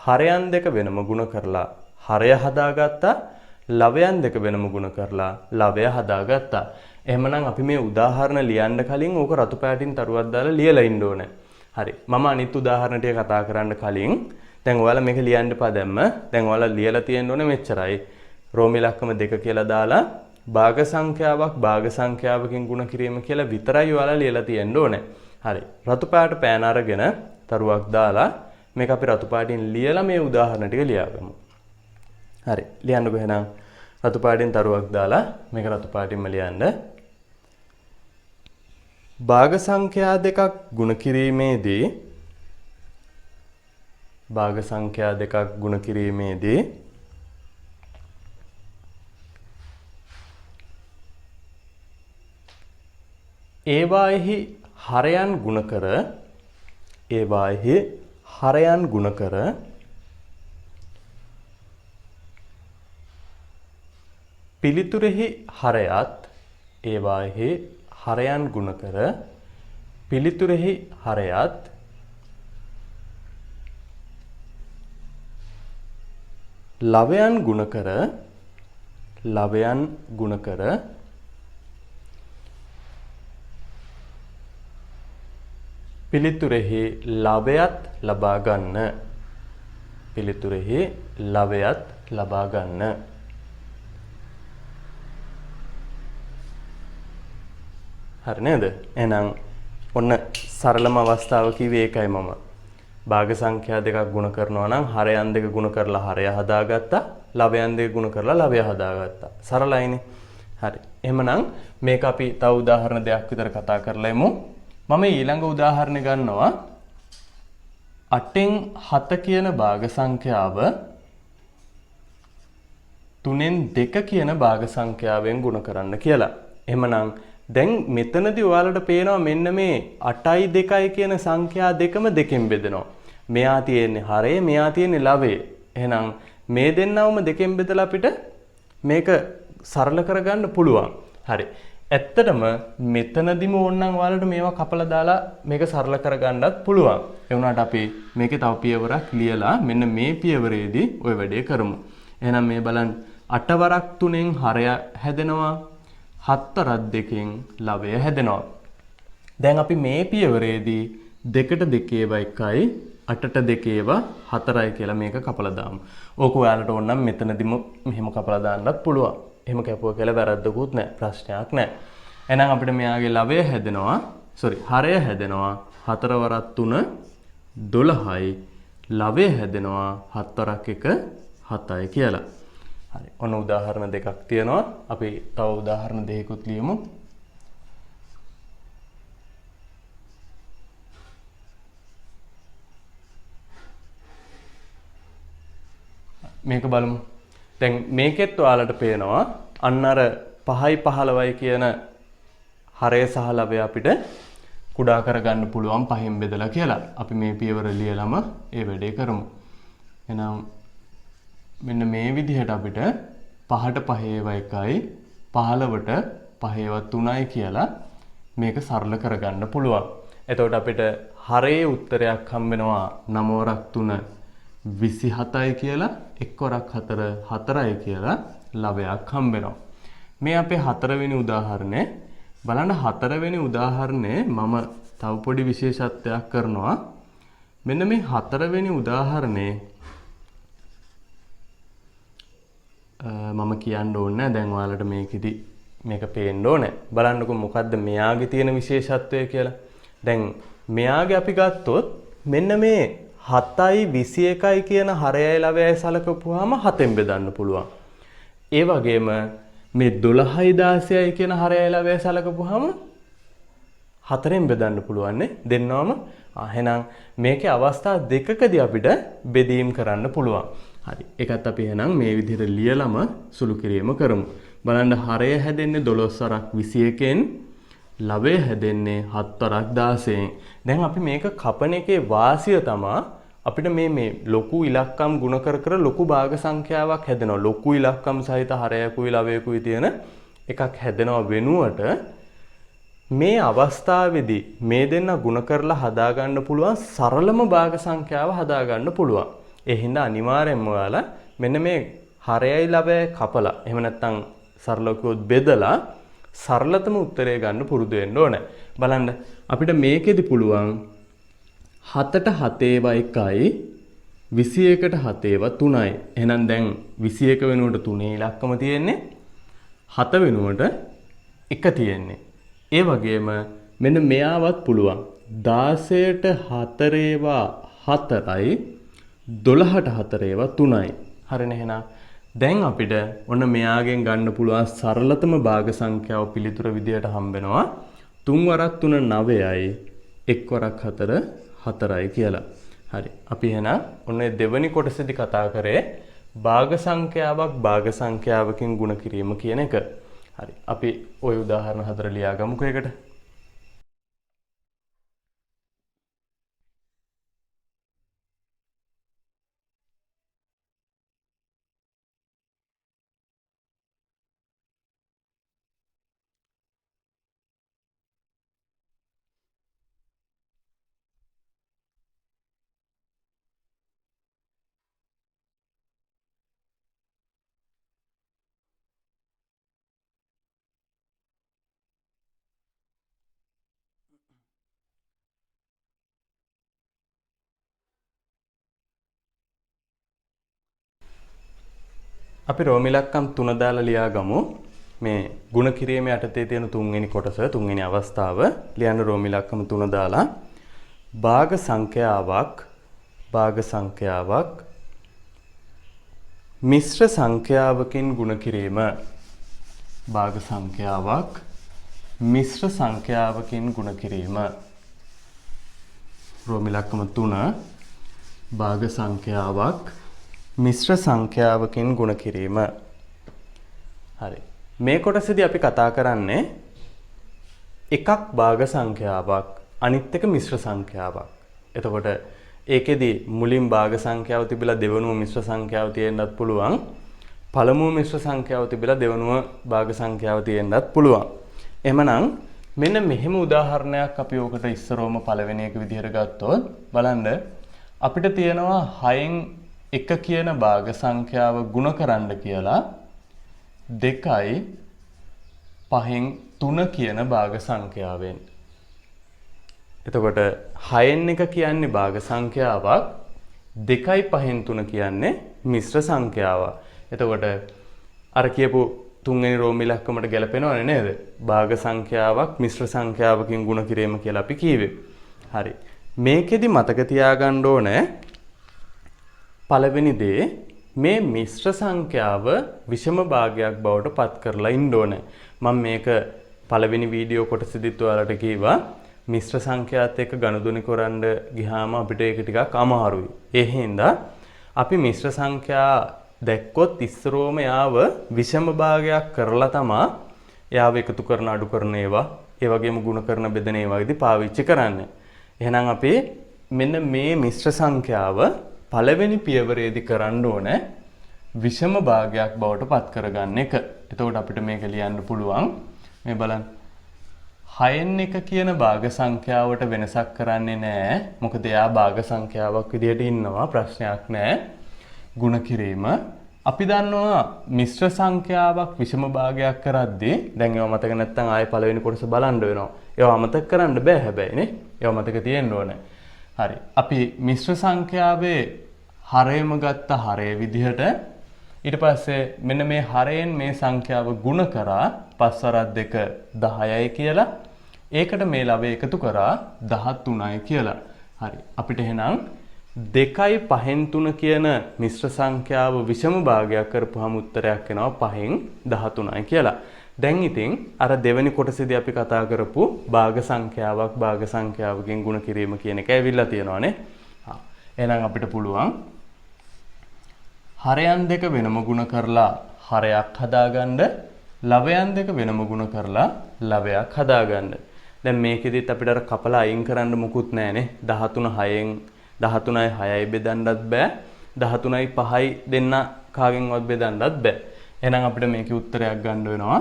හරයන් දෙක වෙනම ಗುಣ කරලා හරය හදාගත්තා. ලවයන් දෙක වෙනම ಗುಣ කරලා ලවය හදාගත්තා. එහෙමනම් අපි මේ උදාහරණ ලියන්න කලින් ඕක රතු පැහැටින් තරුවක් දාලා ලියලා ඉන්න ඕනේ. හරි. මම අනිත් උදාහරණ ටික කතා කරන්න කලින් දැන් ඔයාලා මේක ලියන්න එපා දැම්ම. දැන් ඔයාලා ලියලා තියෙන්න ඕනේ මෙච්චරයි. රෝම ඉලක්කම 2 කියලා දාලා භාග සංඛ්‍යාවක් භාග සංඛ්‍යාවකින් ಗುಣ කිරීම කියලා විතරයි ඔයාලා ලියලා තියෙන්න ඕනේ. හරි. රතු පාට පෑන අරගෙන තරුවක් දාලා මේක අපි රතු පාටින් ලියලා මේ උදාහරණ ටික ලියාගමු. හරි. ලියන්නකො එහෙනම් රතු පාටින් තරුවක් දාලා මේක රතු පාටින්ම ලියන්න. භාග සංඛ්‍යා දෙකක් ಗುಣ කිරීමේදී භාග සංඛ්‍යා දෙකක් ಗುಣ කිරීමේදී ඒවාෙහි හරයන් ಗುಣ කර ඒවාෙහි හරයන් ಗುಣ කර පිළිතුරෙහි හරයත් ඒවාෙහි හරයන් ಗುಣ කර පිළිතුරෙහි හරයත් ලවයන් ಗುಣ කර පිළිතුරෙහි ලවයත් ලබා ගන්න. පිළිතුරෙහි ලවයත් ලබා ගන්න. හරි නේද? එහෙනම් ඔන්න සරලම අවස්ථාව කිව්වේ ඒකයි මම. භාග සංඛ්‍යා දෙකක් ගුණ කරනවා නම් හරයන් දෙක ගුණ කරලා හරය හදාගත්තා. ලවයන් දෙක ගුණ කරලා ලවය හදාගත්තා. සරලයිනේ. හරි. එහෙමනම් මේක අපි තව උදාහරණ දෙකක් විතර කතා කරලා එමු. මම ඊළඟ උදාහරණ ගන්නවා 8න් 7 කියන භාග සංඛ්‍යාව 3න් 2 කියන භාග සංඛ්‍යාවෙන් ගුණ කරන්න කියලා. එහෙමනම් දැන් මෙතනදී ඔයාලට පේනවා මෙන්න මේ 8යි 2යි කියන සංඛ්‍යා දෙකම දෙකෙන් බෙදෙනවා. මෙයා තියෙන්නේ හරය, මෙයා තියෙන්නේ ලවය. එහෙනම් මේ දෙන්නවම දෙකෙන් බෙදලා අපිට මේක සරල කරගන්න පුළුවන්. හරි. ඇත්තටම මෙතනදිම ඕනනම් ඔයාලට මේවා කපලා දාලා මේක සරල කරගන්නත් පුළුවන්. ඒ වුණාට අපි මේකේ තව පියවරක් ලියලා මෙන්න මේ පියවරේදී ওই වැඩේ කරමු. එහෙනම් මේ බලන්න 8 වරක් 3න් හරය හැදෙනවා. 7 වරක් 2කින් ලවය හැදෙනවා. දැන් අපි මේ පියවරේදී 2ට 2 ඒවා 1යි 8ට 2 ඒවා 4යි කියලා මේක කපලා දාමු. ඕක ඔයාලට ඕන නම් මෙතනදිම මෙහෙම කපලා දාන්නත් පුළුවන්. එහෙම කැපුවා කියලා වැරද්දකුත් නැහැ. ප්‍රශ්නයක් නැහැ. එහෙනම් අපිට මෙයාගේ ලවය හැදෙනවා. හරය හැදෙනවා 4 වරක් 3 12යි. ලවය හැදෙනවා 7 වරක් 1 7යි කියලා. හරි. ඔන්න උදාහරණ දෙකක් තියෙනවා. අපි තව උදාහරණ දෙකකුත් ලියමු. මේක බලමු. දැන් මේකෙත් ඔයාලට පේනවා අන්න අර 5යි 15යි කියන හරය සහ ලවය අපිට කුඩා කරගන්න පුළුවන් 5න් බෙදලා කියලා. අපි මේ පියවර ලියලම ඒ වැඩේ කරමු. එහෙනම් මෙන්න මේ විදිහට අපිට 5ට 5 ඒවා 1යි 15ට 5 ඒවා 3යි කියලා මේක සරල කරගන්න පුළුවන්. එතකොට අපිට හරේ උත්තරයක් හම්බ වෙනවා 9 වරක් 3 27යි කියලා 1 වරක් 4 4යි කියලා ලවයක් හම්බ වෙනවා. මේ අපේ 4 වෙනි උදාහරණය බලන්න 4 වෙනි උදාහරණය මම තව පොඩි විශේෂත්වයක් කරනවා. මෙන්න මේ 4 වෙනි උදාහරණේ මම කියන්න ඕනේ දැන් ඔයාලට මේකෙදි මේක පේන්න ඕනේ. බලන්නකො මොකද්ද මෙයාගේ තියෙන විශේෂත්වය කියලා. දැන් මෙයාගේ අපි ගත්තොත් මෙන්න මේ 7යි 21යි කියන හරයයි ලවයයි සලකපුවාම 7ෙන් බෙදන්න පුළුවන්. ඒ වගේම මේ 12යි 16යි කියන හරයයි ලවයයි සලකපුවාම 4ෙන් බෙදන්න පුළුවන් නේ දෙන්නවම. එහෙනම් මේකේ අවස්ථා දෙකකදී අපිට බෙදීම් කරන්න පුළුවන්. හරි. ඒකත් අපි එහෙනම් මේ විදිහට ලියලම සුළු කිරීම කරමු. බලන්න හරය හැදෙන්නේ 12 වරක් 21න් ලවය හැදෙන්නේ 7 වරක් 16න්. දැන් අපි මේක කපන එකේ වාසිය තමයි අපිට මේ ලොකු ඉලක්කම් ගුණ කර ලොකු භාග සංඛ්‍යාවක් හැදෙනවා. ලොකු ඉලක්කම් සහිත හරයකුයි ලවයකුයි තියෙන එකක් හැදෙනවා වෙනුවට මේ අවස්ථාවේදී මේ දෙන්න ගුණ කරලා හදාගන්න පුළුවන් සරලම භාග සංඛ්‍යාව හදාගන්න පුළුවන්. ඒ හින්දා අනිවාර්යෙන්ම ඔයාලා මෙන්න මේ හරයයි ලවයයි කපලා එහෙම නැත්නම් සරලව කිව්වොත් බෙදලා සරලතම උත්තරය ගන්න පුරුදු වෙන්න ඕනේ. බලන්න අපිට මේකෙදි පුළුවන් 7ට 7 ඒවා 1යි 21ට 7 ඒවා 3යි. එහෙනම් දැන් 21 වෙනුවට 3 ඉලක්කම තියෙන්නේ 7 වෙනුවට 1 තියෙන්නේ. ඒ වගේම මෙන්න මෙයාවත් පුළුවන් 16ට 4 ඒවා 4යි 12ට 4 ඒවා 3යි. හරිනේ එහෙනම් දැන් අපිට ඔන්න මෙයාගෙන් ගන්න පුළුවන් සරලතම භාග සංඛ්‍යාව පිළිතුර විදියට හම්බ වෙනවා 3 වරක් 3 9යි 1 වරක් 4 4යි කියලා. හරි. අපි එහෙනම් ඔන්න දෙවෙනි කොටසේදී කතා කරේ භාග සංඛ්‍යාවක් භාග සංඛ්‍යාවකින් ගුණ කිරීම කියන එක. හරි. අපි ওই උදාහරණ 4 ලියා ගමුකෝ එකට. අපි රෝම ඉලක්කම් 3 දාලා ලියා ගමු. මේ ගුණ කිරීමේ යටතේ තියෙන තුන්වෙනි කොටස තුන්වෙනි අවස්ථාව ලියන්න රෝම ඉලක්කම් 3 දාලා භාග සංඛ්‍යාවක් මිශ්‍ර සංඛ්‍යාවකින් ගුණ කිරීම. භාග සංඛ්‍යාවක් මිශ්‍ර සංඛ්‍යාවකින් ගුණ කිරීම. රෝම ඉලක්කම 3 භාග සංඛ්‍යාවක් මිශ්‍ර සංඛ්‍යාවකින් ගුණ කිරීම. හරි. මේ කොටසේදී අපි කතා කරන්නේ එකක් භාග සංඛ්‍යාවක් අනිත් එක මිශ්‍ර සංඛ්‍යාවක්. එතකොට ඒකෙදි මුලින් භාග සංඛ්‍යාව තිබිලා දෙවනුව මිශ්‍ර සංඛ්‍යාව තියෙන්නත් පුළුවන්. පළමුව මිශ්‍ර සංඛ්‍යාව තිබිලා දෙවනුව භාග සංඛ්‍යාව තියෙන්නත් පුළුවන්. එහෙමනම් මෙන්න මෙහෙම උදාහරණයක් අපි ඔකට ඉස්සරවම පළවෙනි එක විදිහට ගත්තොත් බලන්න අපිට තියෙනවා 6න් 1 කියන භාග සංඛ්‍යාව ගුණ කරන්න කියලා 2යි 5න් 3 කියන භාග සංඛ්‍යාවෙන්. එතකොට 6න් 1 කියන්නේ භාග සංඛ්‍යාවක් 2යි 5න් 3 කියන්නේ මිශ්‍ර සංඛ්‍යාවක්. එතකොට අර කියපු තුන්වෙනි රෝම ඉලක්කමට ගැලපෙනවනේ නේද? භාග සංඛ්‍යාවක් මිශ්‍ර සංඛ්‍යාවකින් ගුණ කිරීම කියලා අපි කීවේ. හරි. මේකෙදි මතක තියාගන්න ඕනේ පළවෙනි දේ මේ මිශ්‍ර සංඛ්‍යාව විෂම භාගයක් බවට පත් කරලා ඉන්න ඕනේ. මම මේක පළවෙනි වීඩියෝ කොටසෙදිත් ඔයාලට කිව්වා මිශ්‍ර සංඛ්‍යාත් එක්ක ගනුදෙනු කරන්න ගියාම අපිට ඒක ටිකක් අමාරුයි. ඒ හින්දා අපි මිශ්‍ර සංඛ්‍යා දැක්කොත් ඉස්සරෝම යාව විෂම භාගයක් කරලා තමයි යාව එකතු කරන අඩු කරන ඒවා ඒ වගේම ගුණ කරන බෙදෙන ඒවායිදී පාවිච්චි කරන්නේ. එහෙනම් අපි මෙන්න මේ මිශ්‍ර සංඛ්‍යාව පළවෙනි පියවරේදී කරන්න ඕනේ විෂම භාගයක් බවට පත් කරගන්න එක. එතකොට අපිට මේක ලියන්න පුළුවන් මේ බලන්න 6න් 1 කියන භාග සංඛ්‍යාවට වෙනසක් කරන්නේ නැහැ. මොකද එයා භාග සංඛ්‍යාවක් විදිහට ඉන්නවා ප්‍රශ්නයක් නැහැ. ගුණ කිරීම අපි දන්නවා මිශ්‍ර සංඛ්‍යාවක් විෂම භාගයක් කරද්දී දැන් ඒවා මතක නැත්නම් ආයෙ පළවෙනි කොටස බලන්න වෙනවා. ඒවා අමතක කරන්න බෑ හැබැයි නේ. ඒවා මතක තියෙන්න ඕනේ. හරි. අපි මිශ්‍ර සංඛ්‍යාවේ හරයම ගත්ත හරය විදිහට ඊට පස්සේ මෙන්න මේ හරයෙන් මේ සංඛ්‍යාව ගුණ කරා 5 වරක් 2 10යි කියලා. ඒකට මේ ලවය එකතු කරා 13යි කියලා. හරි. අපිට එහෙනම් 2යි 5න් 3 කියන මිශ්‍ර සංඛ්‍යාව විෂම භාගයක් කරපුවාම උත්තරයක් එනවා 5න් 13යි කියලා. දැන් ඉතින් අර දෙවෙනි කොටසේදී අපි කතා කරපු භාග සංඛ්‍යාවකින් ගුණ කිරීම කියන එක ඇවිල්ලා තියෙනවානේ. එහෙනම් අපිට පුළුවන් හරයන් දෙක වෙනම ගුණ කරලා හරයක් හදාගන්න, ලවයන් දෙක වෙනම ගුණ කරලා ලවයක් හදාගන්න. දැන් මේකෙදිත් අපිට අර කපලා අයින් කරන්න මුකුත් නැහැනේ. 13යි 6යි බෙදන්නත් බෑ. 13යි 5යි දෙන්න කාගෙන්වත් බෙදන්නත් බෑ. එහෙනම් අපිට මේකේ උත්තරයක් ගන්න වෙනවා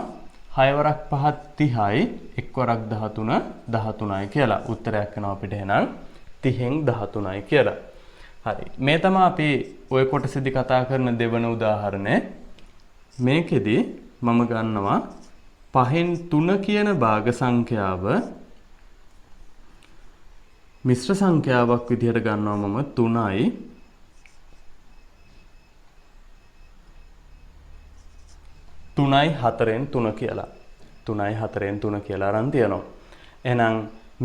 6 වරක් 5 30යි 1 වරක් 13 13යි කියලා. උත්තරයක් එනවා අපිට එහෙනම් 30න් 13යි කියලා. හරි. මේ තමයි අපි ওই කොටසේදී කතා කරන දෙවන උදාහරණය. මේකෙදි මම ගන්නවා 5න් 3 කියන භාග සංඛ්‍යාව මිශ්‍ර සංඛ්‍යාවක් විදිහට ගන්නවා මම 3යි 4න් 3 කියලා. 3යි 4න් 3 කියලා අරන් තියනවා. එහෙනම්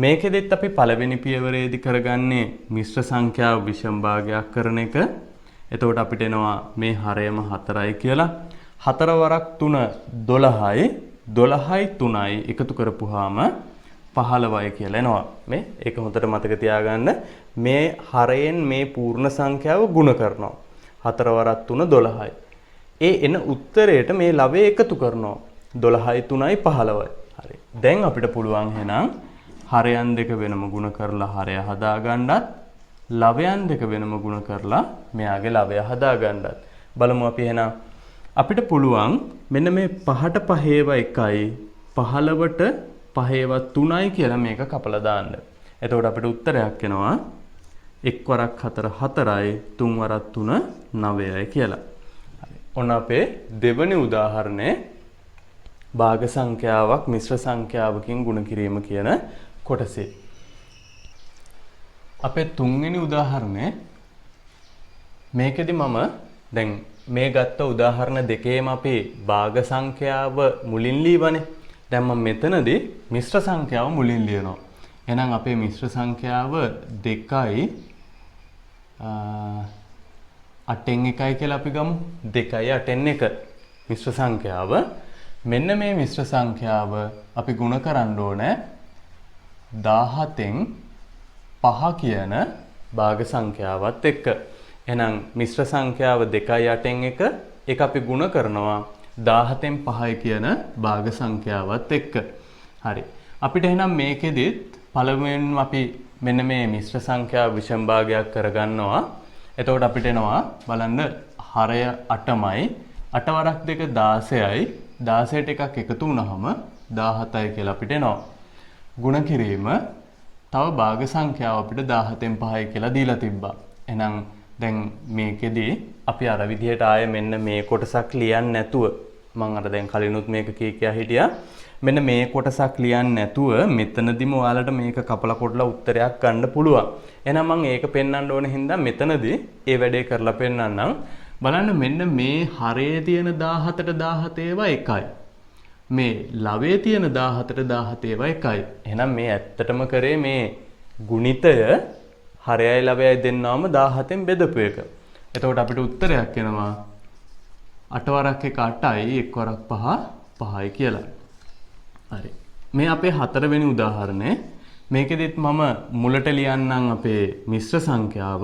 මේකෙදිත් අපි පළවෙනි පියවරේදී කරගන්නේ මිශ්‍ර සංඛ්‍යාව විෂම භාගයක් කරන එක. එතකොට අපිට එනවා මේ හරයම 4යි කියලා. 4 වරක් 3 12යි 12යි 3යි එකතු කරපුවාම 15යි කියලා එනවා. මේ ඒක හොඳට මතක තියාගන්න. මේ හරයෙන් මේ පූර්ණ සංඛ්‍යාව ගුණ කරනවා. 4 වරක් 3 12යි. ඒ එන උත්තරයට මේ ලවය එකතු කරනවා. 12යි 3යි 15යි. හරි. දැන් අපිට පුළුවන් එහෙනම් හරයන් දෙක වෙනම ගුණ කරලා හරය හදාගන්නත්, ලවයන් දෙක වෙනම ගුණ කරලා මෙයාගේ ලවය හදාගන්නත්. බලමු අපි එහෙනම් අපිට පුළුවන් මෙන්න මේ 5ට 5ව 1යි 15ට 5ව 3යි කියලා මේක කපලා දාන්න. එතකොට අපිට උත්තරයක් එනවා 1 වරක් 4 4යි 3 වරක් 3 9යි කියලා. හරි. ඔන්න අපේ දෙවෙනි උදාහරණය භාග සංඛ්‍යාවක් මිශ්‍ර සංඛ්‍යාවකින් ගුණ කිරීම කියන කොටසේ. අපේ තුන්වෙනි උදාහරණය මේකෙදි මම දැන් මේ ගත්ත උදාහරණ දෙකේම අපි භාග සංඛ්‍යාව මුලින් ලියවනේ. දැන් මම මෙතනදී මිශ්‍ර සංඛ්‍යාව මුලින් ලියනවා. එහෙනම් අපේ මිශ්‍ර සංඛ්‍යාව 2යි 8න් 1යි කියලා අපි ගමු. 2යි 8න් 1 මිශ්‍ර සංඛ්‍යාව. මෙන්න මේ මිශ්‍ර සංඛ්‍යාව අපි ගුණ කරන්න ඕනේ 17න් 5 කියන භාග සංඛ්‍යාවත් එක්ක. එහෙනම් මිශ්‍ර සංඛ්‍යාව 2යි 8න් 1 ඒක අපි ගුණ කරනවා 17න් 5යි කියන භාග සංඛ්‍යාවත් එක්ක. හරි. අපිට එහෙනම් මේකෙදිත් පළමුවෙන්ම අපි මෙන්න මේ මිශ්‍ර සංඛ්‍යාව විෂම භාගයක් කරගන්නවා. එතකොට අපිට එනවා බලන්න හරය 8මයි 8 වරක් 2 16යි 16ට එකක් එකතු වුණාම 17යි කියලා අපිට එනවා. ගුණ කිරීම තව භාග සංඛ්‍යාව අපිට 17න් 5යි කියලා දීලා තිබ්බා. එහෙනම් දැන් මේකෙදි අපි අර විදිහට ආයේ මෙන්න මේ කොටසක් ලියන්නේ නැතුව මම අර දැන් කලිනුත් මේක කියා හිටියා. මෙන්න මේ කොටසක් ලියන්නේ නැතුව මෙතනදිම ඔයාලට මේක කපලා කොටලා උත්තරයක් ගන්න පුළුවන්. එහෙනම් මම ඒක පෙන්වන්න ඕන හින්දා මෙතනදී ඒ වැඩේ කරලා පෙන්වන්නම්. බලන්න මෙන්න මේ හරයේ තියෙන 17ට 17 ඒවා එකයි. මේ ලවයේ තියෙන 17ට 17 ඒවා එකයි. එහෙනම් මේ ඇත්තටම කරේ මේ ගුණිතය හරයයි ලවයයි දෙන්නාම 17න් බෙදපු එක. එතකොට අපිට උත්තරයක් එනවා 8 වරක් 1 8යි 1 වරක් 5 5යි කියලා. හරි. මේ අපේ හතරවෙනි උදාහරණය. මේකෙදිත් මම මුලට ලියන්නම් අපේ මිශ්‍ර සංඛ්‍යාව.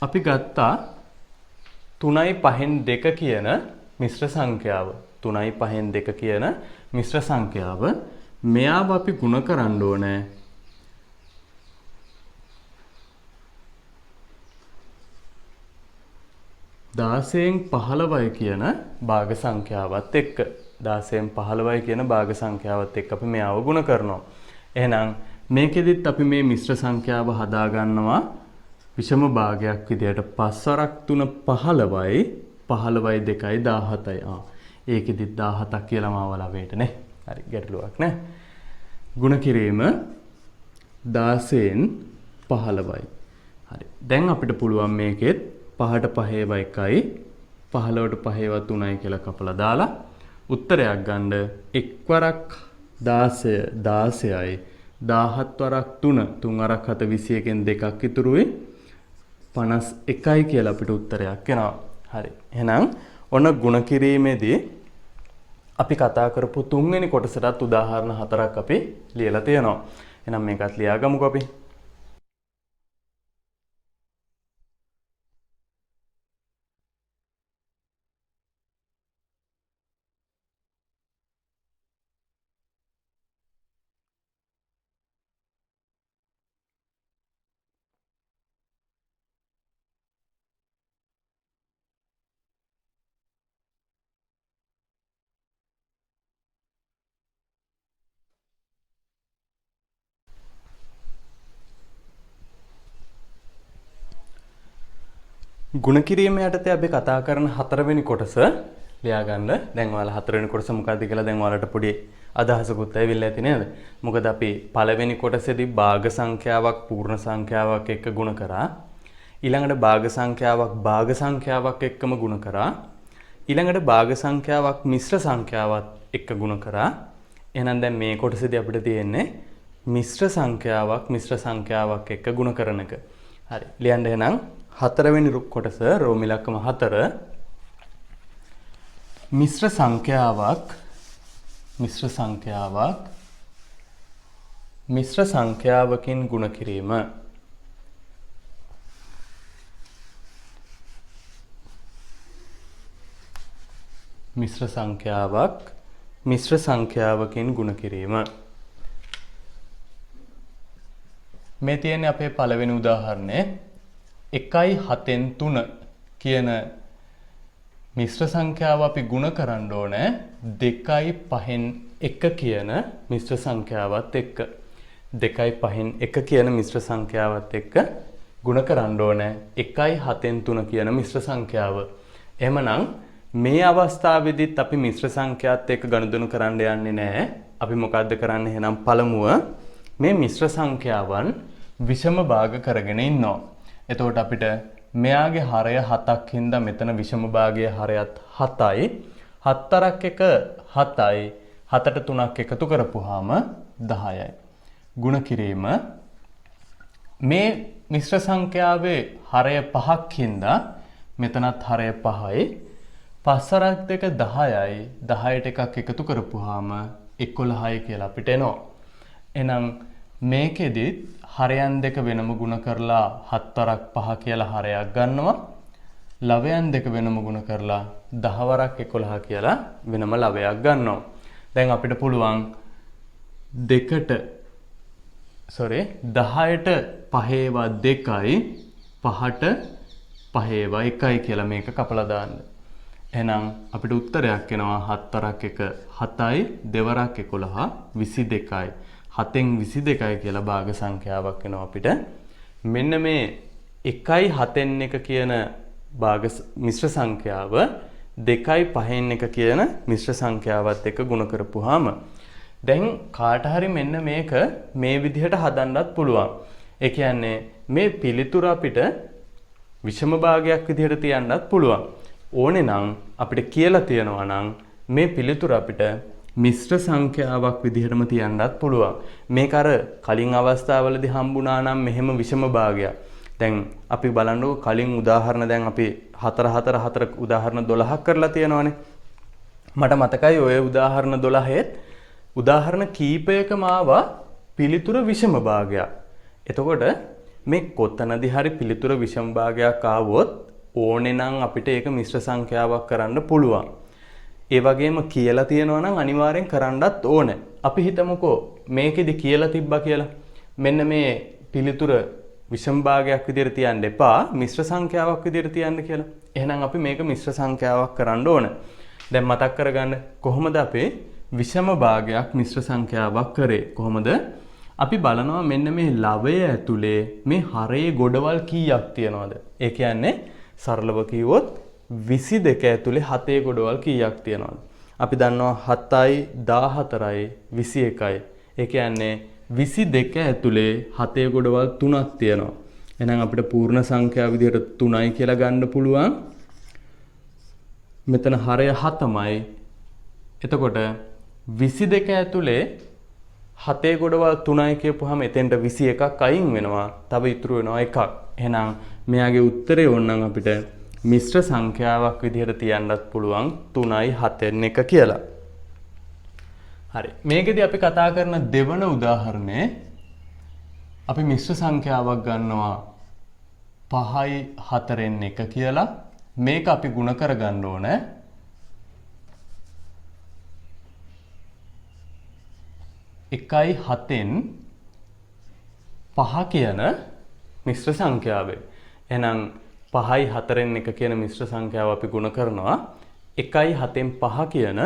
අපි ගත්තා 3යි 5න් 2 කියන මිශ්‍ර සංඛ්‍යාව. 3යි 5න් 2 කියන මිශ්‍ර සංඛ්‍යාව. මෙයාව අපි ගුණ කරන්න ඕනේ 5 16න් 15යි කියන භාග සංඛ්‍යාවත් එක්ක 16න් 15යි කියන භාග සංඛ්‍යාවත් එක්ක අපි මෙයාව ගුණ කරනවා. එහෙනම් මේකෙදිත් අපි මේ මිශ්‍ර සංඛ්‍යාව හදා ගන්නවා විෂම භාගයක් විදියට 5 වරක් 3 15යි 15යි 2යි 17යි. ඒකෙදිත් 17ක් කියලා මාවලා වේට නේ. හරි ගැටලුවක් නෑ. ගුණ කිරීම 16න් 15යි. හරි. දැන් අපිට පුළුවන් මේකෙත් 5ට 5 ඒවා 1යි 15ට 5 ඒවා 3යි කියලා කපලා දාලා උත්තරයක් ගන්න එක් වරක් 16යි 17 වරක් 3 වරක් 7 21න් දෙකක් ඉතුරුයි 51යි කියලා අපිට උත්තරයක් එනවා. හරි. එහෙනම් ඔන්න ගුණ කිරීමේදී අපි කතා කරපු තුන්වෙනි කොටසටත් උදාහරණ 4ක් අපි ලියලා තියෙනවා. එහෙනම් මේකත් ලියාගමුකෝ අපි. ගුණ කිරීම යටතේ අපි කතා කරන හතරවෙනි කොටස ලියා ගන්න. දැන් ඔයාලා හතරවෙනි කොටස මොකක්ද කියලා දැන් ඔයාලට පොඩි අදහසකුත් ඇවිල්ලා ඇති නේද? මොකද අපි පළවෙනි කොටසේදී භාග සංඛ්‍යාවක් පූර්ණ සංඛ්‍යාවක් එක්ක ගුණ කරා. ඊළඟට භාග සංඛ්‍යාවක් එක්කම ගුණ කරා. ඊළඟට භාග සංඛ්‍යාවක් මිශ්‍ර සංඛ්‍යාවත් එක්ක ගුණ කරා. එහෙනම් දැන් මේ කොටසේදී අපිට තියෙන්නේ මිශ්‍ර සංඛ්‍යාවක් එක්ක ගුණ කරන එක. හරි. ලියන්න එහෙනම් හතරවෙනි කොටස රෝම ඉලක්කම 4 මිශ්‍ර සංඛ්‍යාවකින් ගුණ කිරීම. මිශ්‍ර සංඛ්‍යාවකින් ගුණ කිරීම. මේ තියෙන්නේ අපේ පළවෙනි උදාහරණය. 1යි 7න් 3 කියන මිශ්‍ර සංඛ්‍යාව අපි ගුණ කරන්න ඕනේ 2යි 5න් 1 කියන මිශ්‍ර සංඛ්‍යාවත් එක්ක. 2යි 5න් 1 කියන මිශ්‍ර සංඛ්‍යාවත් එක්ක ගුණ කරන්න ඕනේ 1යි 7න් 3 කියන මිශ්‍ර සංඛ්‍යාව. එහෙමනම් මේ අවස්ථාවේදීත් අපි මිශ්‍ර සංඛ්‍යාත් එක්ක ගනුදෙනු කරන්න යන්නේ නැහැ. අපි මොකද්ද කරන්නේ? එහෙනම් පළමුව මේ මිශ්‍ර සංඛ්‍යාවන් විෂම භාග කරගෙන ඉන්නවා. එතකොට අපිට මෙයාගේ හරය 7ක් හින්දා මෙතන විෂම භාගයේ හරයත් 7යි. 7ක් එක 7යි. 7ට 3ක් එකතු කරපුවාම 10යි. ගුණ කිරීම මේ මිශ්‍ර සංඛ්‍යාවේ හරය 5ක් හින්දා මෙතනත් හරය 5යි. 5 2 10යි. 10ට එකක් එකතු කරපුවාම 11යි කියලා අපිට එනවා. එහෙනම් මේකෙදිත් හරයන් දෙක වෙනම ගුණ කරලා 7 වරක් 5 කියලා හරයක් ගන්නවා. ලවයන් දෙක වෙනම ගුණ කරලා 10 වරක් 11 කියලා වෙනම ලවයක් ගන්නවා. දැන් අපිට පුළුවන් 10ට 5 ඒවා 2යි 5ට 5 ඒවා 1යි කියලා මේක කපලා දාන්න. එහෙනම් අපිට උත්තරයක් එනවා 7 වරක් 1 7යි 2 වරක් 11 22යි. 7න් 22යි කියලා භාග සංඛ්‍යාවක් එනවා අපිට. මෙන්න මේ 1යි 7න් 1 කියන භාග මිශ්‍ර සංඛ්‍යාව 2යි 5න් 1 කියන මිශ්‍ර සංඛ්‍යාවත් එක්ක ගුණ කරපුවාම දැන් කාට හරි මෙන්න මේක මේ විදිහට හදන්නත් පුළුවන්. ඒ කියන්නේ මේ පිළිතුර අපිට විෂම භාගයක් විදිහට තියන්නත් පුළුවන්. ඕනේ නම් අපිට කියලා තියනවා නම් මේ පිළිතුර අපිට මිශ්‍ර සංඛ්‍යාවක් විදිහටම තියන්නත් පුළුවන්. මේක අර කලින් අවස්ථාවලදී හම්බුණා නම් මෙහෙම විෂම භාගයක්. දැන් අපි බලන්නකො කලින් උදාහරණ දැන් අපි 4 උදාහරණ 12ක් කරලා තියෙනවානේ. මට මතකයි ඔය උදාහරණ 12ෙත් උදාහරණ කීපයකම ආවා පිළිතුර විෂම භාගයක්. එතකොට මේ කොතනදී හරි පිළිතුර විෂම භාගයක් ආවොත් ඕනේ නම් අපිට ඒක මිශ්‍ර සංඛ්‍යාවක් කරන්න පුළුවන්. ඒ වගේම කියලා තියෙනවා නම් අනිවාර්යෙන් කරන්නත් ඕනේ. අපි හිතමුකෝ මේකෙදි කියලා තිබ්බා කියලා. මෙන්න මේ පිළිතුර විෂම භාගයක් විදිහට තියන්න එපා මිශ්‍ර සංඛ්‍යාවක් විදිහට තියන්න කියලා. එහෙනම් අපි මේක මිශ්‍ර සංඛ්‍යාවක් කරන්න ඕන. දැන් මතක් කරගන්න කොහොමද අපි විෂම භාගයක් මිශ්‍ර සංඛ්‍යාවක් කරේ? කොහොමද? අපි බලනවා මෙන්න මේ ලවය ඇතුලේ මේ හරේ ගොඩවල් කීයක් තියනවද? ඒ කියන්නේ සරලව කිව්වොත් 22 ඇතුලේ 7 ගොඩවල් කීයක් තියනවද? අපි දන්නවා 7යි 14යි 21යි. ඒ කියන්නේ 22 ඇතුලේ 7 ගොඩවල් 3ක් තියෙනවා. එහෙනම් අපිට පූර්ණ සංඛ්‍යාව විදිහට 3යි කියලා ගන්න පුළුවන්. මෙතන හරය 7යි. එතකොට 22 ඇතුලේ 7 ගොඩවල් 3යි කියපුවාම එතෙන්ට 21ක් අයින් වෙනවා. තව ඉතුරු වෙනවා එකක්. එහෙනම් මෙයාගේ උත්තරේ ඕනනම් අපිට මිශ්‍ර සංඛ්‍යාවක් විදිහට තියන්නත් පුළුවන් 3යි 7න් 1 කියලා. හරි. මේකෙදි අපි කතා කරන දෙවන උදාහරණය අපි මිශ්‍ර සංඛ්‍යාවක් ගන්නවා 5යි 4න් 1 කියලා. මේක අපි ගුණ කරගන්න ඕන 1යි 7න් 5 කියන මිශ්‍ර සංඛ්‍යාවෙන්. එහෙනම් 5යි 4න් 1 කියන මිශ්‍ර සංඛ්‍යාව අපි ගුණ කරනවා 1යි 7න් 5 කියන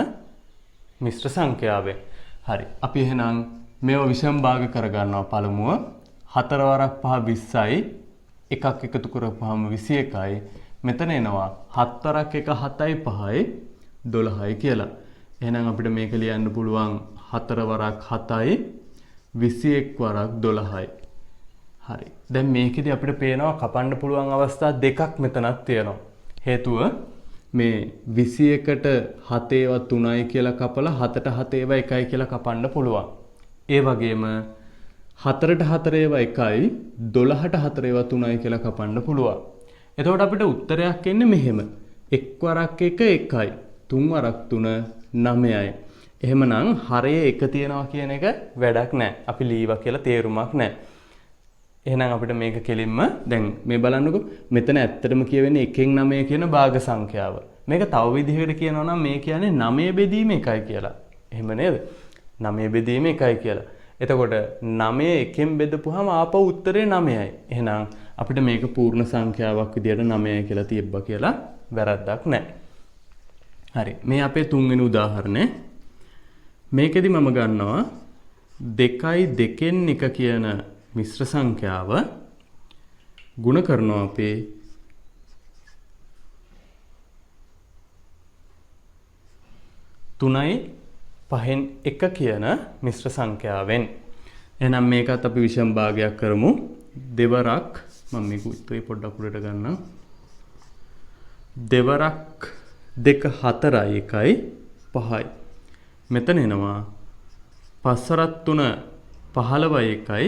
මිශ්‍ර සංඛ්‍යාවෙන්. හරි. අපි එහෙනම් මේව විෂම භාග කරගන්නවා පළමුව. 4 වරක් 5 20යි. එකක් එකතු කරපුවාම 21යි. මෙතන එනවා 7 වරක් 1 7යි 5යි 12යි කියලා. එහෙනම් අපිට මේක ලියන්න පුළුවන් 4 වරක් 7යි 21 වරක් 12යි. හරි. දැන් මේකෙදි අපිට පේනවා කපන්න පුළුවන් අවස්ථා දෙකක් මෙතනක් තියෙනවා. හේතුව මේ 21ට 7 ඒවා 3යි කියලා කපලා 7ට 7 ඒවා 1යි කියලා කපන්න පුළුවන්. ඒ වගේම 4ට 4 ඒවා 1යි 12ට 4 ඒවා 3යි කියලා කපන්න පුළුවන්. එතකොට අපිට උත්තරයක් එන්නේ මෙහෙම. 1 වරක් 1 1යි 3 වරක් 3 9යි. එහෙමනම් හරයේ 1 තියනවා කියන එක වැඩක් නැහැ. අපි ලීවා කියලා තේරුමක් නැහැ. එහෙනම් අපිට මේක කෙලින්ම දැන් මේ බලන්නකො මෙතන ඇත්තටම කියවෙන්නේ 1න් 9 කියන භාග සංඛ්‍යාව. මේක තව විදිහකට කියනවා නම් මේ කියන්නේ 9 බෙදීම 1යි කියලා. එහෙම නේද? 9 බෙදීම 1යි කියලා. එතකොට 9 1න් බෙදපුවාම ආපහු උත්තරේ 9යි. එහෙනම් අපිට මේක පූර්ණ සංඛ්‍යාවක් විදිහට 9යි කියලා තියබ්බා කියලා වැරද්දක් නැහැ. හරි. මේ අපේ තුන්වෙනි උදාහරණය. මේකෙදි මම ගන්නවා 2යි 2න් 1 කියන මිශ්‍ර සංඛ්‍යාව ගුණ කරනවා අපේ 3යි 5න් 1 කියන මිශ්‍ර සංඛ්‍යාවෙන්. එහෙනම් මේකත් අපි විෂම භාගයක් කරමු. දෙවරක් මම මේක උත්තරේ පොඩ්ඩක් උඩට ගන්නම්. දෙවරක් 2 4යි 1යි 5යි. මෙතන එනවා 5 වරක් 3 15යි 1යි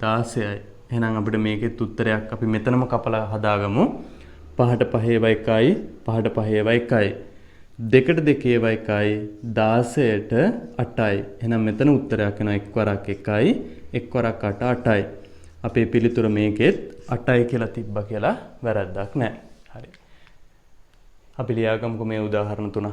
16යි. එහෙනම් අපිට මේකෙත් උත්තරයක් අපි මෙතනම කපලා හදාගමු. 5ට 5 ඒවා 1යි 5ට 5 ඒවා 1යි. 2ට 2 ඒවා 1යි 16ට 8යි. එහෙනම් මෙතන උත්තරයක් එනවා 1 වරක් 1යි 1 වරක් 8 8යි. අපේ පිළිතුර මේකෙත් 8යි කියලා තිබ්බා කියලා වැරද්දක් නැහැ. හරි. අපි ලියාගමුකෝ මේ උදාහරණ තුන.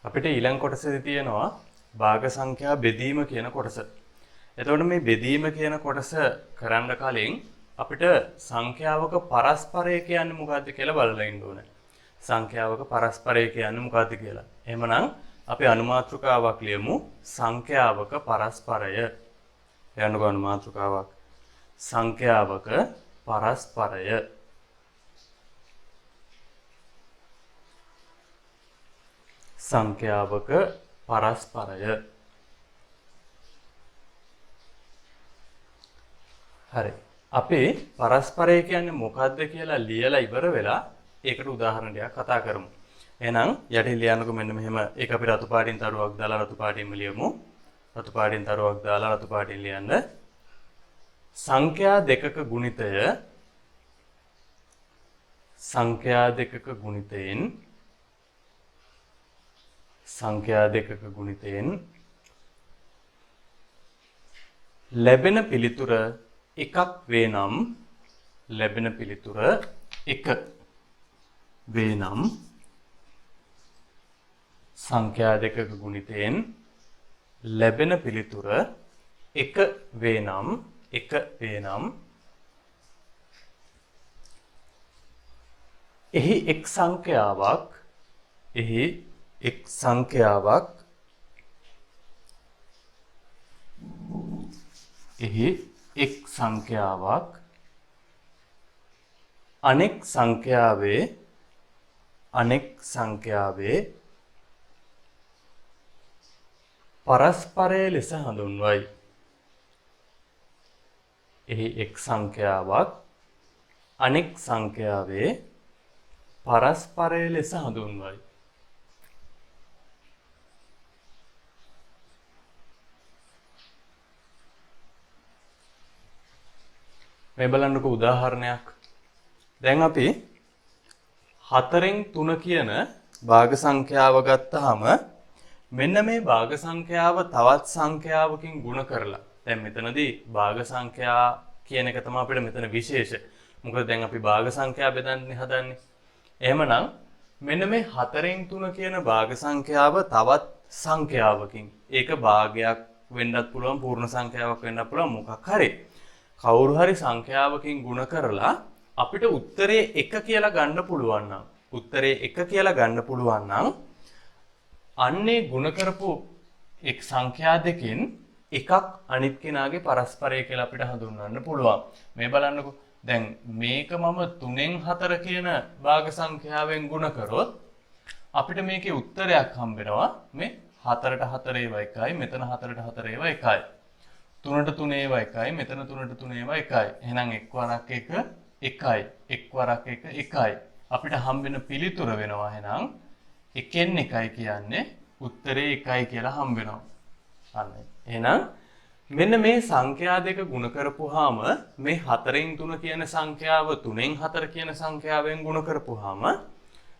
අපිට ඊළඟ කොටසේදී තියෙනවා භාග සංඛ්‍යා බෙදීම කියන කොටස. එතකොට මේ බෙදීම කියන කොටස කරන්න කලින් අපිට සංඛ්‍යාවක පරස්පරය කියන්නේ මොකක්ද කියලා බලලා ඉන්න ඕනේ. සංඛ්‍යාවක පරස්පරය කියන්නේ මොකක්ද කියලා. එහෙමනම් අපි අනුමාත්‍රිකාවක් ලියමු සංඛ්‍යාවක පරස්පරය. යන්නකෝ අනුමාත්‍රිකාවක්. සංඛ්‍යාවක සංඛ්‍යාවක පරස්පරය. හරි. අපි පරස්පරය කියන්නේ මොකක්ද කියලා ලියලා ඉවර වෙලා ඒකට උදාහරණයක් කතා කරමු. එහෙනම් යටින් ලියන්නකො මෙන්න මෙහෙම ඒක අපි රතු පාටින් තරුවක් දාලා රතු පාටින්ම ලියමු. රතු පාටින් තරුවක් දාලා රතු පාටින් ලියන්න. සංඛ්‍යා දෙකක ගුණිතය සංඛ්‍යා දෙකක ගුණිතයෙන් ලැබෙන පිළිතුර එකක් වේ නම් සංඛ්‍යා දෙකක ගුණිතයෙන් ලැබෙන පිළිතුර එක වේ නම් එහි එක් සංඛ්‍යාවක් අනෙක් සංඛ්‍යාවේ පරස්පරය ලෙස හඳුන්වයි. එහි එක් සංඛ්‍යාවක් අනෙක් සංඛ්‍යාවේ පරස්පරය ලෙස හඳුන්වයි. මේ බලන්නකො උදාහරණයක්. දැන් අපි 4න් 3 කියන භාග සංඛ්‍යාව ගත්තාම මෙන්න මේ භාග සංඛ්‍යාව තවත් සංඛ්‍යාවකින් ගුණ කරලා දැන් මෙතනදී භාග සංඛ්‍යා කියන එක තමයි අපිට මෙතන විශේෂ. මොකද දැන් අපි භාග සංඛ්‍යා බෙදන්නේ හදන්නේ. එහෙමනම් මෙන්න මේ 4න් 3 කියන භාග සංඛ්‍යාව තවත් සංඛ්‍යාවකින් ඒක භාගයක් වෙන්නත් පුළුවන් පූර්ණ සංඛ්‍යාවක් වෙන්නත් පුළුවන් මොකක් හරි කවුරු හරි සංඛ්‍යාවකින් ගුණ කරලා අපිට උත්තරේ 1 කියලා ගන්න පුළුවන් නම් අන්නේ ගුණ කරපු එක් සංඛ්‍යා දෙකෙන් එකක් අනිත් කෙනාගේ පරස්පරය කියලා අපිට හඳුන්වන්න පුළුවන්. මේ බලන්නකො. දැන් මේක මම 3න් 4 කියන භාග සංඛ්‍යාවෙන් ගුණ කරොත් අපිට මේකේ උත්තරයක් හම්බෙනවා මේ 4ට 4 ඒවා 1යි මෙතන 4ට 4 ඒවා 1යි. 3ට 3 ඒවා 1යි මෙතන 3ට 3 ඒවා 1යි. එහෙනම් එක් වරක් 1 1යි. එක් වරක් 1 1යි. අපිට හම්බෙන පිළිතුර වෙනවා එහෙනම් එකෙන් 1යි කියන්නේ උත්තරේ 1යි කියලා හම්බෙනවා. අන්න. එහෙනම් මෙන්න මේ සංඛ්‍යා දෙක ගුණ කරපුවාම මේ 4න් 3 කියන සංඛ්‍යාව 3න් 4 කියන සංඛ්‍යාවෙන් ගුණ කරපුවාම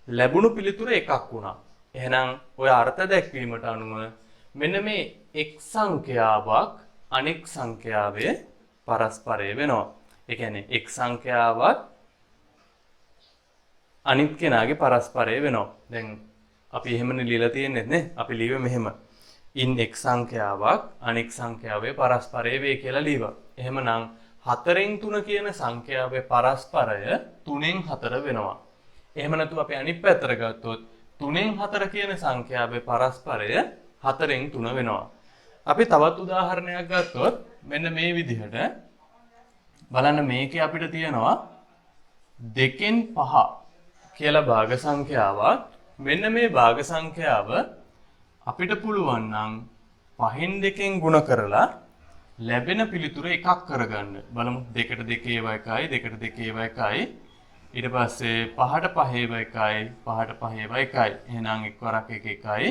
ලැබුණු පිළිතුර එකක් වුණා. එහෙනම් ඔය අර්ථ දැක්වීමට අනුව මෙන්න මේ එක් සංඛ්‍යාවක් අනෙක් සංඛ්‍යාවේ පරස්පරය වෙනවා. ඒ කියන්නේ එක් සංඛ්‍යාවක් අනිත් කෙනාගේ පරස්පරය වෙනවා. දැන් අපි එහෙමනේ ලියලා තියෙන්නේ නේ. අපි ලියුවේ මෙහෙම. ඉන් එක් සංඛ්‍යාවක් අනෙක් සංඛ්‍යාවේ පරස්පරය වේ කියලා ලියවා. එහෙමනම් 4න් 3 කියන සංඛ්‍යාවේ පරස්පරය 3න් 4 වෙනවා. එහෙම නැතු අපි අනිත් පැත්තට ගත්තොත් 3න් 4 කියන සංඛ්‍යාවේ පරස්පරය 4න් 3 වෙනවා. අපි තවත් උදාහරණයක් ගත්තොත් මෙන්න මේ විදිහට බලන්න මේකේ අපිට තියෙනවා 2න් 5 කියලා භාග සංඛ්‍යාවක්. මෙන්න මේ භාග සංඛ්‍යාව අපිට පුළුවන් නම් 5න් 2න් ගුණ කරලා ලැබෙන පිළිතුර එකක් කරගන්න. බලමු 2ට 2 ඒවා 1යි 2ට 2 ඒවා 1යි ඊට පස්සේ 5ට 5 ඒවා 1යි 5ට 5 ඒවා 1යි. එහෙනම් එක් වරක් 1 1යි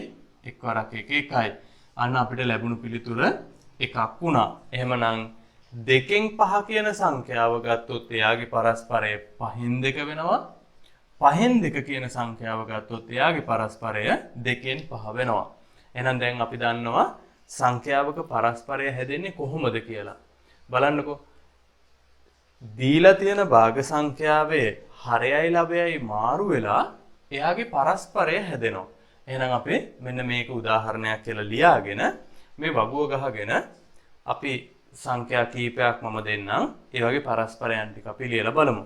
එක් වරක් 1 1යි. අන්න අපිට ලැබුණු පිළිතුර එකක් වුණා. එහෙමනම් 2න් 5 කියන සංඛ්‍යාව ගත්තොත් එයාගේ පරස්පරය 5න් 2 වෙනවා. 5න් 2 කියන සංඛ්‍යාව ගත්තොත් එයාගේ පරස්පරය 2න් 5 වෙනවා. එහෙනම් දැන් අපි දන්නවා සංඛ්‍යාවක පරස්පරය හැදෙන්නේ කොහොමද කියලා. බලන්නකෝ. දීලා තියෙන භාග සංඛ්‍යාවේ හරයයි ලබයයි මාරු වෙලා එයාගේ පරස්පරය හැදෙනවා. එහෙනම් අපි මෙන්න මේක උදාහරණයක් කියලා ලියාගෙන මේ වගුව ගහගෙන අපි සංඛ්‍යා කීපයක් මම දෙන්නම්. ඒ වගේ පරස්පරයන් ටික අපි ලියලා බලමු.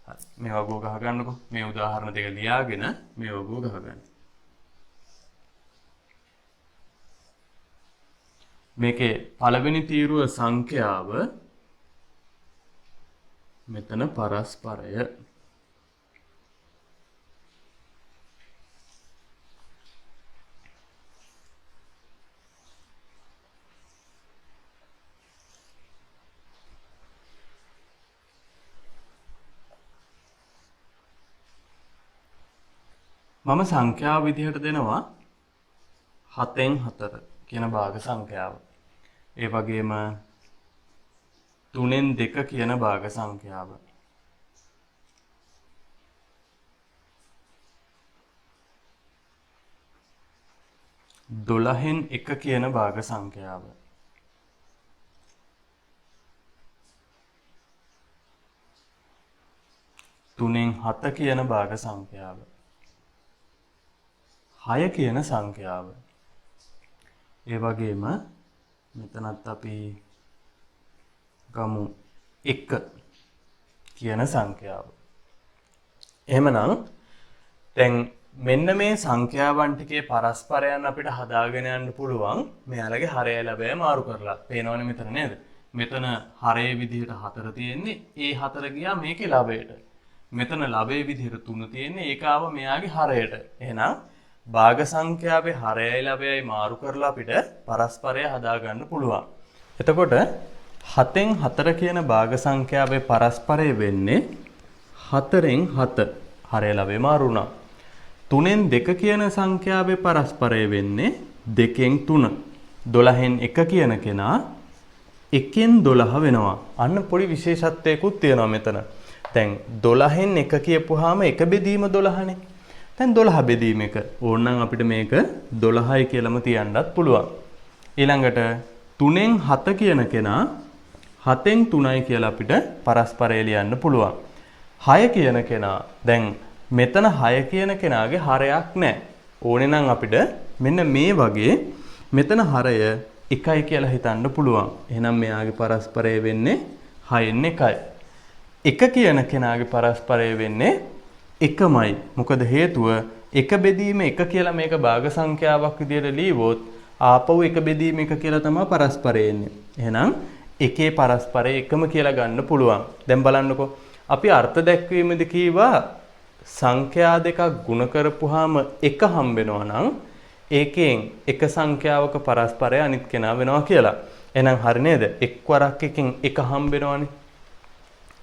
හරි. මේ වගුව ගහගන්නකො. මේ උදාහරණ දෙක ලියාගෙන මේ වගුව ගහගන්න. මේකේ පළවෙනි තීරුව සංඛ්‍යාව මෙතන පරස්පරය මම සංඛ්‍යාව විදිහට දෙනවා 7න් 4 කියන භාග සංඛ්‍යාව. ඒ වගේම 3න් 2 කියන භාග සංඛ්‍යාව. 12න් 1 කියන භාග සංඛ්‍යාව. 3න් 7 කියන භාග සංඛ්‍යාව. 6 කියන සංඛ්‍යාව. ඒ වගේම මෙතනත් අපි ගමු 1 කියන සංඛ්‍යාව. එහෙමනම් දැන් මෙන්න මේ සංඛ්‍යාවන් ටිකේ පරස්පරයන් අපිට හදාගෙන යන්න පුළුවන් මෙයාලගේ හරය ලැබය මාරු කරලා. පේනවනේ මෙතන නේද? මෙතන හරයේ විදිහට 4 තියෙන්නේ. ඒ 4 ගියා මේකේ ලබයට. මෙතන ලබයේ විදිහට 3 තියෙන්නේ. ඒක ආව මෙයාගේ හරයට. එහෙනම් භාග සංඛ්‍යාවේ හරයයි ලබයයි මාරු කරලා අපිට පරස්පරය හදාගන්න පුළුවන්. එතකොට 7න් 4 කියන භාග සංඛ්‍යාවේ පරස්පරය වෙන්නේ 4න් 7. හරය ලබය මාරු වුණා. 3න් 2 කියන සංඛ්‍යාවේ පරස්පරය වෙන්නේ 2න් 3. 12න් 1 කියන කෙනා 1න් 12 වෙනවා. අන්න පොඩි විශේෂත්වයකුත් තියෙනවා මෙතන. දැන් 12න් 1 කියපුවාම එක බෙදීම 12නේ. දැන් 12 බෙදීම 1. ඕනනම් අපිට මේක 12යි කියලාම තියන්නත් පුළුවන්. ඊළඟට 3න් 7 කියන කෙනා 7න් 3යි කියලා අපිට පරස්පරය ලියන්න පුළුවන්. 6 කියන කෙනා දැන් මෙතන 6 කියන කෙනාගේ හරයක් නැහැ. ඕනේ නම් අපිට මෙන්න මේ වගේ මෙතන හරය 1යි කියලා හිතන්න පුළුවන්. එහෙනම් මෙයාගේ පරස්පරය වෙන්නේ 6න් 1යි. 1 කියන කෙනාගේ පරස්පරය වෙන්නේ 1මයි. මොකද හේතුව 1 බෙදීම 1 කියලා මේක භාග සංඛ්‍යාවක් විදියට ලියවොත් ආපහු 1 බෙදීම 1 කියලා තමයි පරස්පරය එන්නේ. එහෙනම් එකේ පරස්පරය 1ම කියලා ගන්න පුළුවන්. දැන් බලන්නකෝ. අපි අර්ථ දැක්වීමේදී කීවා සංඛ්‍යා දෙකක් ගුණ කරපුවාම 1 හම්බ වෙනවා නම් ඒකෙන් එක සංඛ්‍යාවක පරස්පරය අනිත් කෙනා වෙනවා කියලා. එහෙනම් හරි නේද? එක් වරක් එකෙන් 1 හම්බ වෙනවනේ.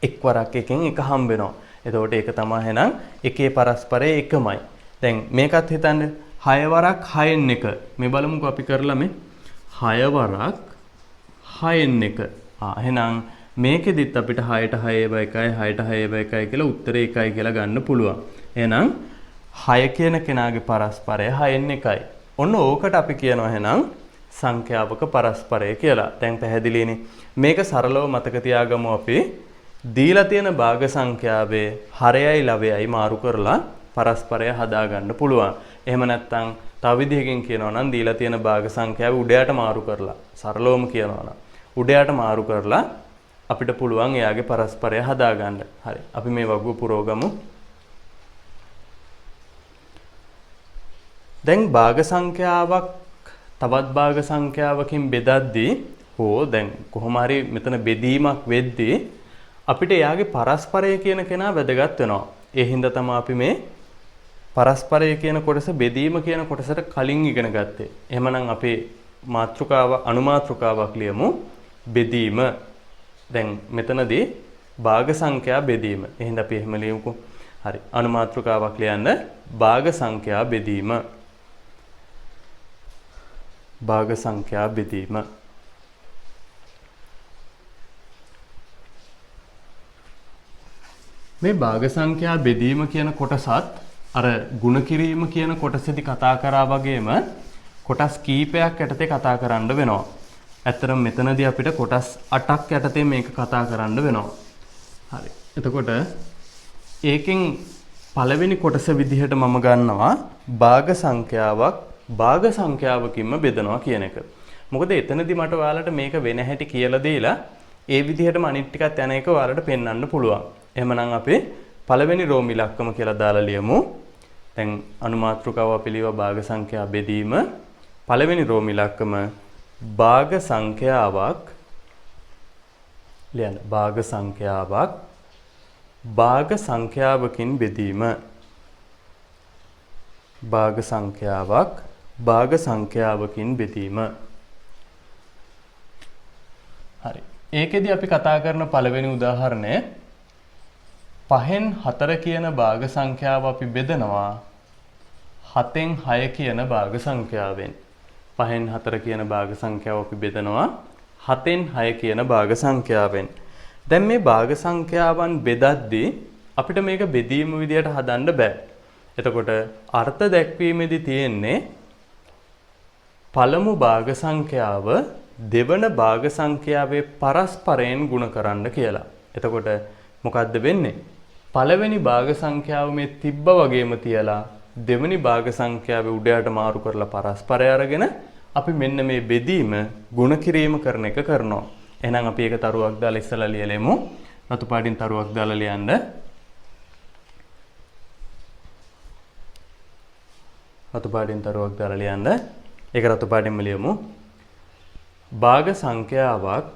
එක් වරක් එකෙන් 1 හම්බ වෙනවා. එතකොට ඒක තමයි එහෙනම් එකේ පරස්පරය 1මයි. දැන් මේකත් හිතන්න 6 වරක් 6න් 1. මේ බලමුකෝ අපි කරලා මේ 6 වරක් 6න් 1. එහෙනම් මේකෙදිත් අපිට 6ට 6 1යි 6ට 6 1යි කියලා උත්තරේ 1යි කියලා ගන්න පුළුවන්. එහෙනම් 6 කියන කෙනාගේ පරස්පරය 6න් 1යි. ඔන්න ඕකට අපි කියනවා එහෙනම් සංඛ්‍යාවක පරස්පරය කියලා. දැන් පැහැදිලිනේ. මේක සරලව මතක තියාගමු අපි. දීලා තියෙන භාග සංඛ්‍යාවේ හරයයි ලවයයි මාරු කරලා පරස්පරය හදාගන්න පුළුවන්. එහෙම නැත්නම් තව විදිහකින් කියනවා නම් දීලා තියෙන භාග සංඛ්‍යාව උඩයට මාරු කරලා සරලවම කියනවා නම් උඩයට මාරු කරලා අපිට පුළුවන් එයාගේ පරස්පරය හදාගන්න. හරි. අපි මේ වගුව පුරවගමු. දැන් භාග සංඛ්‍යාවක් තවත් භාග සංඛ්‍යාවකින් බෙදද්දී හෝ දැන් කොහොම හරි මෙතන බෙදීමක් වෙද්දී අපිට එයාගේ පරස්පරය කියන කෙනා වැදගත් වෙනවා. ඒ හින්දා තමයි අපි මේ පරස්පරය කියන කොටස බෙදීම කියන කොටසට කලින් ඉගෙන ගත්තේ. එහෙමනම් අපේ මාතෘකාව අනුමාතෘකාවක් ලියමු. බෙදීම. දැන් මෙතනදී භාග සංඛ්‍යා බෙදීම. එහෙනම් අපි එහෙම ලියමුකෝ. හරි. අනුමාතෘකාවක් ලියන්න භාග සංඛ්‍යා බෙදීම. භාග සංඛ්‍යා බෙදීම. මේ භාග සංඛ්‍යා බෙදීම කියන කොටසත් අර ගුණ කිරීම කියන කොටසෙදි කතා කරා වගේම කොටස් කීපයක් යටතේ කතා කරන්න වෙනවා. ඇත්තටම මෙතනදී අපිට කොටස් 8ක් යටතේ මේක කතා කරන්න වෙනවා. හරි. එතකොට ඒකෙන් පළවෙනි කොටස විදිහට මම ගන්නවා භාග සංඛ්‍යාවක් භාග සංඛ්‍යාවකින්ම බෙදනවා කියන එක. මොකද එතනදී මට ඔයාලට මේක වෙන හැටි කියලා දීලා ඒ විදිහටම අනිත් ටිකත් යන එක ඔයාලට පෙන්වන්න පුළුවන්. එහෙමනම් අපි පළවෙනි රෝම ඉලක්කම කියලා දාලා ලියමු. දැන් අනුමාතෘකාව අපි ලියව භාග සංඛ්‍යා බෙදීම. පළවෙනි රෝම ඉලක්කම භාග සංඛ්‍යාවක් ලියන්න. භාග සංඛ්‍යාවක් භාග සංඛ්‍යාවකින් බෙදීම. භාග සංඛ්‍යාවක් භාග සංඛ්‍යාවකින් බෙදීම. හරි. ඒකෙදි අපි කතා කරන පළවෙනි උදාහරණය 5න් 4 කියන භාග සංඛ්‍යාව අපි බෙදනවා 7න් 6 කියන භාග සංඛ්‍යාවෙන්. 5න් 4 කියන භාග සංඛ්‍යාව අපි බෙදනවා 7න් 6 කියන භාග සංඛ්‍යාවෙන්. දැන් මේ භාග සංඛ්‍යාවන් බෙදද්දී අපිට මේක බෙදීම විදියට හදන්න බෑ. එතකොට අර්ථ දැක්වීමේදී තියෙන්නේ පළමු භාග සංඛ්‍යාව දෙවන භාග සංඛ්‍යාවේ පරස්පරයෙන් ගුණ කරන්න කියලා. එතකොට මොකද්ද වෙන්නේ? පළවෙනි භාග සංඛ්‍යාව මේ තිබ්බ වගේම තියලා දෙවෙනි භාග සංඛ්‍යාවේ උඩයට මාරු කරලා පරස්පරය අරගෙන අපි මෙන්න මේ බෙදීම ගුණ කිරීම කරන එක කරනවා. එහෙනම් අපි ඒක තරුවක් දාලා ඉස්සලා ලියලෙමු. රතු පාටින් තරුවක් දාලා ලියන්න. රතු පාටින් තරුවක් දාලා ලියන්න. ඒක රතු පාටින්ම ලියමු. භාග සංඛ්‍යාවක්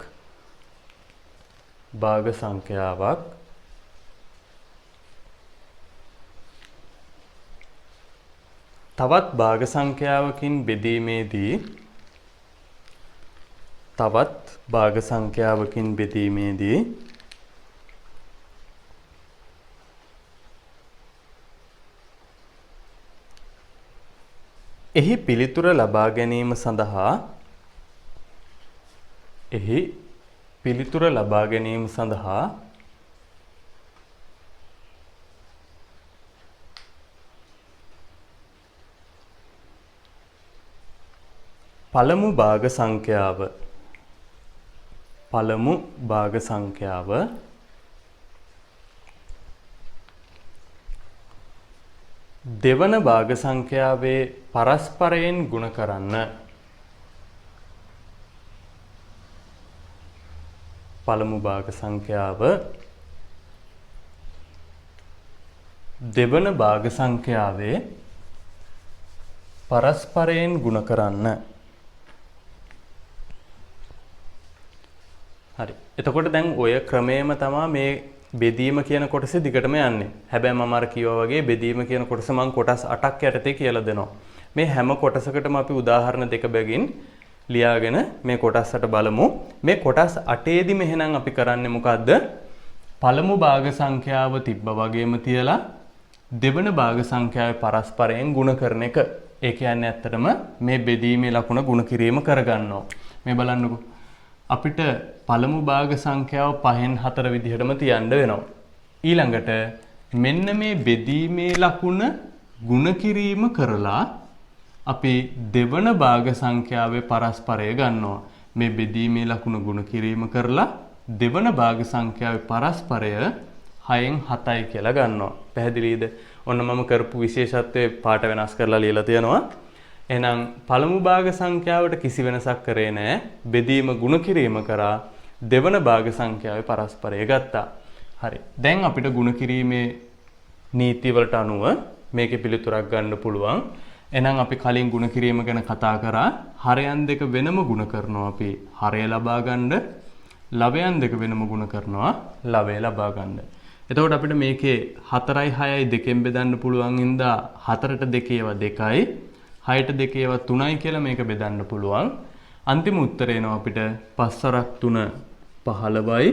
තවත් භාග සංඛ්‍යාවකින් බෙදීමේදී එහි පිළිතුර ලබා ගැනීම සඳහා පළමු භාග සංඛ්‍යාව දෙවන භාග සංඛ්‍යාවේ පරස්පරයෙන් ගුණ කරන්න. පළමු භාග සංඛ්‍යාව දෙවන භාග සංඛ්‍යාවේ පරස්පරයෙන් ගුණ කරන්න. හරි. එතකොට දැන් ඔය ක්‍රමයේම තමයි මේ බෙදීම කියන කොටසේ දිගටම යන්නේ. හැබැයි මම අර කිව්වා වගේ බෙදීම කියන කොටස මම කොටස් 8ක් යටතේ කියලා දෙනවා. මේ හැම කොටසකටම අපි උදාහරණ දෙක බැගින් ලියාගෙන මේ කොටස් 8 බලමු. මේ කොටස් 8ේදීම එහෙනම් අපි කරන්නේ මොකද්ද? පළමු භාග සංඛ්‍යාව තිබ්බ වගේම තියලා දෙවන භාග සංඛ්‍යාවේ පරස්පරයෙන් ගුණ කරන එක. ඒ කියන්නේ ඇත්තටම මේ බෙදීමේ ලකුණ ගුණ කිරීම කරගන්නවා. මේ බලන්නකෝ. අපිට පළමු භාග සංඛ්‍යාව 5න් 4 විදිහටම තියන්න වෙනවා. ඊළඟට මෙන්න මේ බෙදීමේ ලකුණ ගුණ කිරීම කරලා අපි දෙවන භාග සංඛ්‍යාවේ පරස්පරය ගන්නවා. මේ බෙදීමේ ලකුණ ගුණ කිරීම කරලා දෙවන භාග සංඛ්‍යාවේ පරස්පරය 6න් 7යි කියලා ගන්නවා. පැහැදිලිද? ඔන්න මම කරපු විශේෂත්වයේ පාට වෙනස් කරලා ලියලා තියෙනවා. එහෙනම් පළමු භාග සංඛ්‍යාවට කිසි වෙනසක් කරේ නැහැ. බෙදීම ගුණ කිරීම කරා දෙවන භාග සංඛ්‍යාවේ පරස්පරය ගත්තා. හරි. දැන් අපිට ගුණ කිරීමේ නීති වලට අනුව මේකේ පිළිතුරක් ගන්න පුළුවන්. එහෙනම් අපි කලින් ගුණ කිරීම ගැන කතා කරා. හරයන් දෙක වෙනම ගුණ කරනවා අපි හරය ලබා ගන්න. ලවයන් දෙක වෙනම ගුණ කරනවා ලවය ලබා ගන්න. එතකොට අපිට මේකේ 4යි 6යි දෙකෙන් බෙදන්න පුළුවන් ඉඳා 4ට 2 ඒවා 2යි 6ට 2 ඒවා 3යි කියලා මේක බෙදන්න පුළුවන්. අන්තිම උත්තරය එනවා අපිට 5 වරක් 3 15යි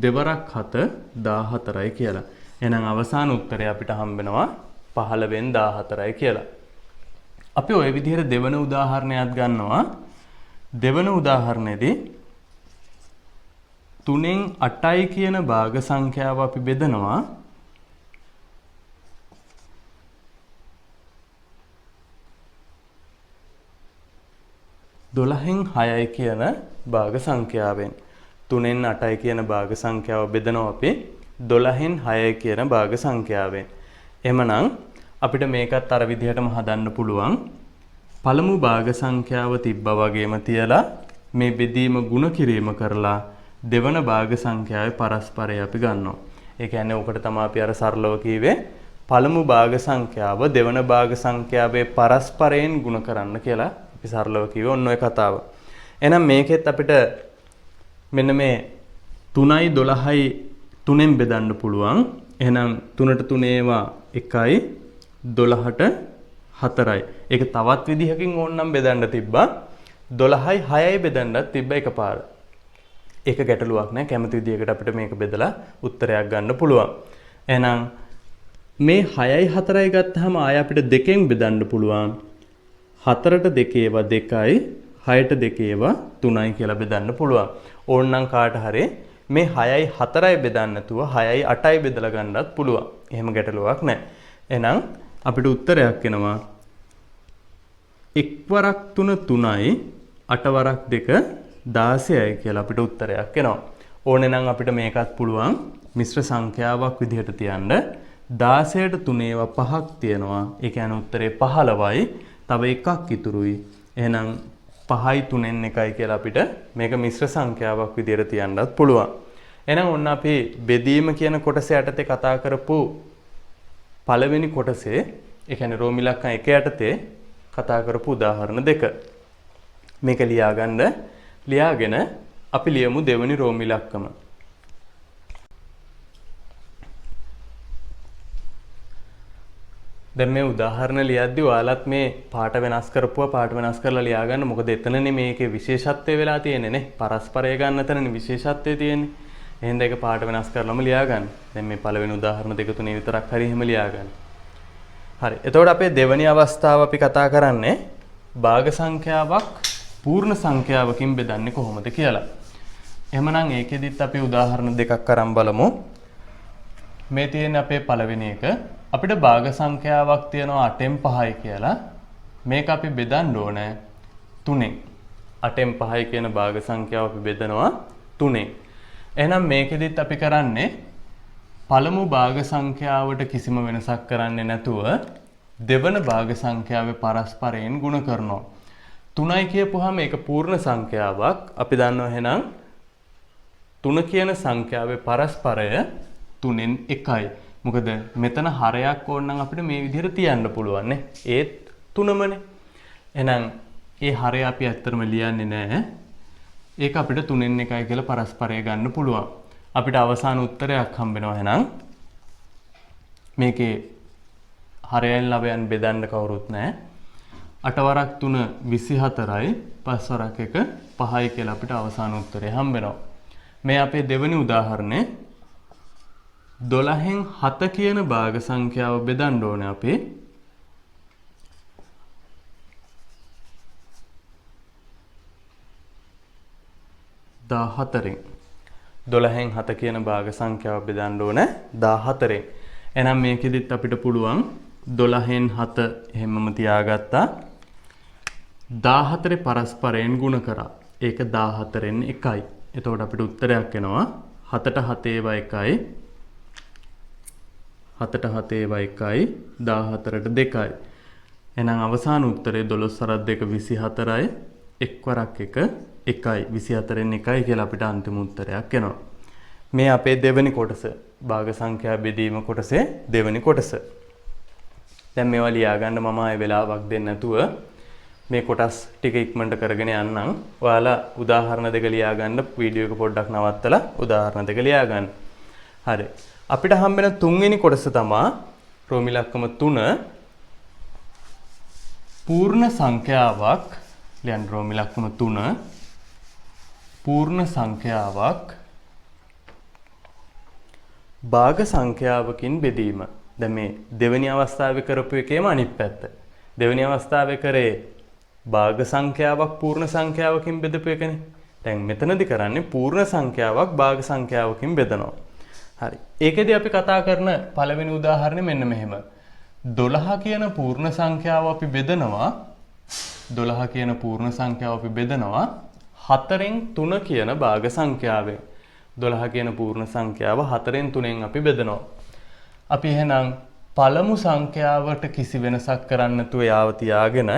දෙවරක් 7 14යි කියලා. එහෙනම් අවසාන උත්තරය අපිට හම්බ වෙනවා 15න් 14යි කියලා. අපි ওই විදිහට දෙවන උදාහරණයක් ගන්නවා. දෙවන උදාහරණයේදී 3න් 8යි කියන භාග සංඛ්‍යාව අපි බෙදනවා 12න් 6යි කියන භාග සංඛ්‍යාවෙන්. 3න් 8යි කියන භාග සංඛ්‍යාව බෙදනවා අපි 12න් 6යි කියන භාග සංඛ්‍යාවෙන්. එහෙමනම් අපිට මේකත් අර විදිහටම හදන්න පුළුවන්. පළමු භාග සංඛ්‍යාව තිබ්බා වගේම තියලා මේ බෙදීම ගුණ කිරීම කරලා දෙවන භාග සංඛ්‍යාවේ පරස්පරය අපි ගන්නවා. ඒ කියන්නේ ඔකට තමයි අපි අර සරලව කිව්වේ පළමු භාග සංඛ්‍යාව දෙවන භාග සංඛ්‍යාවේ පරස්පරයෙන් ගුණ කරන්න කියලා අපි සරලව කිව්වේ ඔන්න ඔය කතාව. එහෙනම් මේකෙත් අපිට මෙන්න මේ 3යි 12යි 3ෙන් බෙදන්න පුළුවන්. එහෙනම් 3ට 3 ඒවා 1යි 12ට 4යි. ඒක තවත් විදිහකින් ඕනනම් බෙදන්න තිබ්බා. 12යි 6යි බෙදන්නත් තිබ්බා එකපාර. ඒක ගැටලුවක් නෑ. කැමති විදිහකට අපිට මේක බෙදලා උත්තරයක් ගන්න පුළුවන්. එහෙනම් මේ 6යි 4යි ගත්තාම ආය අපිට දෙකෙන් බෙදන්න පුළුවන්. 4ට 2 ඒවා 2යි 6ට 2 ඒවා 3යි කියලා බෙදන්න පුළුවන්. ඕනනම් කාට හරි මේ 6යි 4යි බෙදන්න නැතුව 6යි 8යි බෙදලා ගන්නත් පුළුවන්. එහෙම ගැටලුවක් නැහැ. එහෙනම් අපිට උත්තරයක් එනවා 1 වරක් 3 3යි 8 වරක් 2 16යි කියලා අපිට උත්තරයක් එනවා. ඕනේ නම් අපිට මේකත් පුළුවන් මිශ්‍ර සංඛ්‍යාවක් විදිහට තියන්න 16ට 3 ඒවා 5ක් තියෙනවා. ඒ කියන්නේ උත්තරේ 15යි. තව එකක් ඉතුරුයි. එහෙනම් 5යි 3න් 1යි කියලා අපිට මේක මිශ්‍ර සංඛ්‍යාවක් විදිහට තියන්නත් පුළුවන්. එහෙනම් ඔන්න අපි බෙදීම කියන කොටස යටතේ කතා කරපු පළවෙනි කොටසේ ඒ කියන්නේ රෝම ඉලක්කම් 1 යටතේ කතා කරපු උදාහරණ දෙක. මේක ලියාගෙන අපි ලියමු දෙවෙනි රෝම ඉලක්කම. දැන් මේ උදාහරණ ලියද්දී ඔයාලත් මේ පාට වෙනස් කරලා ලියා ගන්න. මොකද එතනනේ මේකේ විශේෂත්වය වෙලා තියෙන්නේ නේ. පරස්පරය ගන්න තැනනේ විශේෂත්වය තියෙන්නේ. එහෙනම් ඒක පාට වෙනස් කරලාම ලියා ගන්න. දැන් මේ පළවෙනි උදාහරණ දෙක තුනේ විතරක් හරි එහෙම ලියා ගන්න. හරි. එතකොට අපේ දෙවෙනි අවස්ථාව අපි කතා කරන්නේ භාග සංඛ්‍යාවක් පූර්ණ සංඛ්‍යාවකින් බෙදන්නේ කොහොමද කියලා. එහෙමනම් ඒකෙදිත් අපි උදාහරණ දෙකක් අරන් බලමු. මේ තියෙන අපේ පළවෙනි එක අපිට භාග සංඛ්‍යාවක් තියෙනවා 8න් 5යි කියලා. මේක අපි බෙදන්න ඕනේ 3ෙන්. 8න් 5යි කියන භාග සංඛ්‍යාව අපි බෙදනවා 3ෙන්. එහෙනම් මේකෙදිත් අපි කරන්නේ පළමු භාග සංඛ්‍යාවට කිසිම වෙනසක් කරන්නේ නැතුව දෙවන භාග සංඛ්‍යාවේ පරස්පරයෙන් ගුණ කරනවා. 3යි කියපුවාම ඒක පූර්ණ සංඛ්‍යාවක්. අපි දන්නවා එහෙනම් 3 කියන සංඛ්‍යාවේ පරස්පරය 3න් 1යි. මොකද මෙතන හරයක් ඕනනම් අපිට මේ විදිහට තියන්න පුළුවන් නේ. ඒත් 3මනේ. එහෙනම් ඒ හරය අපි ඇත්තටම ලියන්නේ නැහැ. ඒක අපිට 3න් 1යි කියලා පරස්පරය ගන්න පුළුවන්. අපිට අවසාන උත්තරයක් හම්බෙනවා එහෙනම් මේකේ හරයන් ලවයන් බෙදන්න කවුරුත් නැහැ. 8 වරක් 3 24යි 5 වරක් 1 5යි කියලා අපිට අවසාන උත්තරය හම්බෙනවා. මේ අපේ දෙවෙනි උදාහරණේ 12න් 7 කියන භාග සංඛ්‍යාව බෙදන්න ඕනේ අපි. දාහතරෙන් 12න් 7 කියන භාග සංඛ්‍යාව බෙදන්න ඕනේ 14න්. එහෙනම් මේකෙදිත් අපිට පුළුවන් 12න් 7 එහෙමම තියාගත්තා. 14 පරස්පරයෙන් ගුණ කරා. ඒක 14න් 1යි. එතකොට අපිට උත්තරයක් එනවා 7ට 7 ඒවා 1යි. 7ට 7 ඒවා 1යි 14ට 2යි. එහෙනම් අවසාන උත්තරේ 12 වරක් 2 24යි. 1 වරක් 1 1යි 24න් 1යි කියලා අපිට අන්තිම උත්තරයක් එනවා. මේ අපේ දෙවෙනි කොටස භාග සංඛ්‍යා බෙදීම කොටසේ දෙවෙනි කොටස. දැන් මේවා ලියා ගන්න මම ආයෙ වෙලාවක් දෙන්න නැතුව මේ කොටස් ටික ඉක්මනට කරගෙන යන්නම්. ඔයාලා උදාහරණ දෙක ලියා ගන්න වීඩියෝ එක පොඩ්ඩක් නවත්තලා උදාහරණ දෙක ලියා ගන්න. හරි. අපිට හම්බෙන තුන්වෙනි කොටස තමයි රෝම ඉලක්කම 3 පූර්ණ සංඛ්‍යාවක් ලියන්න. රෝම ඉලක්කම 3 පූර්ණ සංඛ්‍යාවක් භාග සංඛ්‍යාවකින් බෙදීම. දැන් මේ දෙවෙනි අවස්ථාවේ කරපු එකේම අනිත් පැත්ත. දෙවෙනි අවස්ථාවේ කරේ භාග සංඛ්‍යාවක් පූර්ණ සංඛ්‍යාවකින් බෙදපු එකනේ. දැන් මෙතනදී කරන්නේ පූර්ණ සංඛ්‍යාවක් භාග සංඛ්‍යාවකින් බෙදනවා. හරි. ඒකෙදී අපි කතා කරන පළවෙනි උදාහරණය මෙන්න මෙහෙම. 12 කියන පූර්ණ සංඛ්‍යාව අපි බෙදනවා 12 කියන පූර්ණ සංඛ්‍යාව අපි බෙදනවා 4න් 3 කියන භාග සංඛ්‍යාවෙන්. 12 කියන පූර්ණ සංඛ්‍යාව 4න් 3ෙන් අපි බෙදනවා. අපි එහෙනම් පළමු සංඛ්‍යාවට කිසි වෙනසක් කරන්න නැතුව යාව තියාගෙන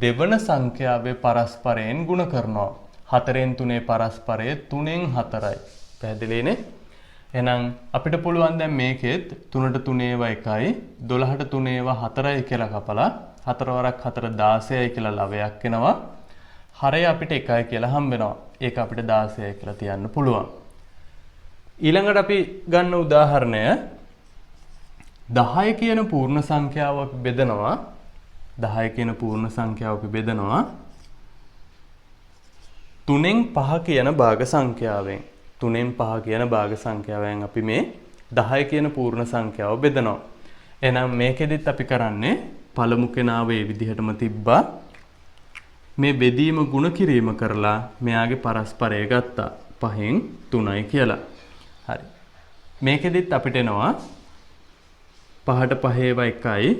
දෙවන සංඛ්‍යාවේ පරස්පරයෙන් ගුණ කරනවා. 4න් 3 පරස්පරය 3න් 4යි. පැහැදිලිනේ? එහෙනම් අපිට පුළුවන් දැන් මේකෙත් 3ට 3 ඒවා 1යි 12ට 3 ඒවා 4යි කියලා කපලා 4 වරක් 4 16යි කියලා ලවයක් එනවා. හරය අපිට 1යි කියලා හම්බ වෙනවා. ඒක අපිට 16යි කියලා තියන්න පුළුවන්. ඊළඟට අපි ගන්න උදාහරණය 10 කියන පූර්ණ සංඛ්‍යාව අපි බෙදනවා 10 කියන පූර්ණ සංඛ්‍යාව අපි බෙදනවා 3න් 5 කියන භාග සංඛ්‍යාවෙන්. 3න් 5 කියන භාග සංඛ්‍යාවෙන් අපි මේ 10 කියන පූර්ණ සංඛ්‍යාව බෙදනවා. එහෙනම් මේකෙදිත් අපි කරන්නේ පළමු කෙනාව මේ විදිහටම තිබ්බා. මේ බෙදීම ಗುಣ කිරීම කරලා මෙයාගේ පරස්පරය ගත්තා. 5න් 3යි කියලා. හරි. මේකෙදිත් අපිට එනවා 5ට 5 1යි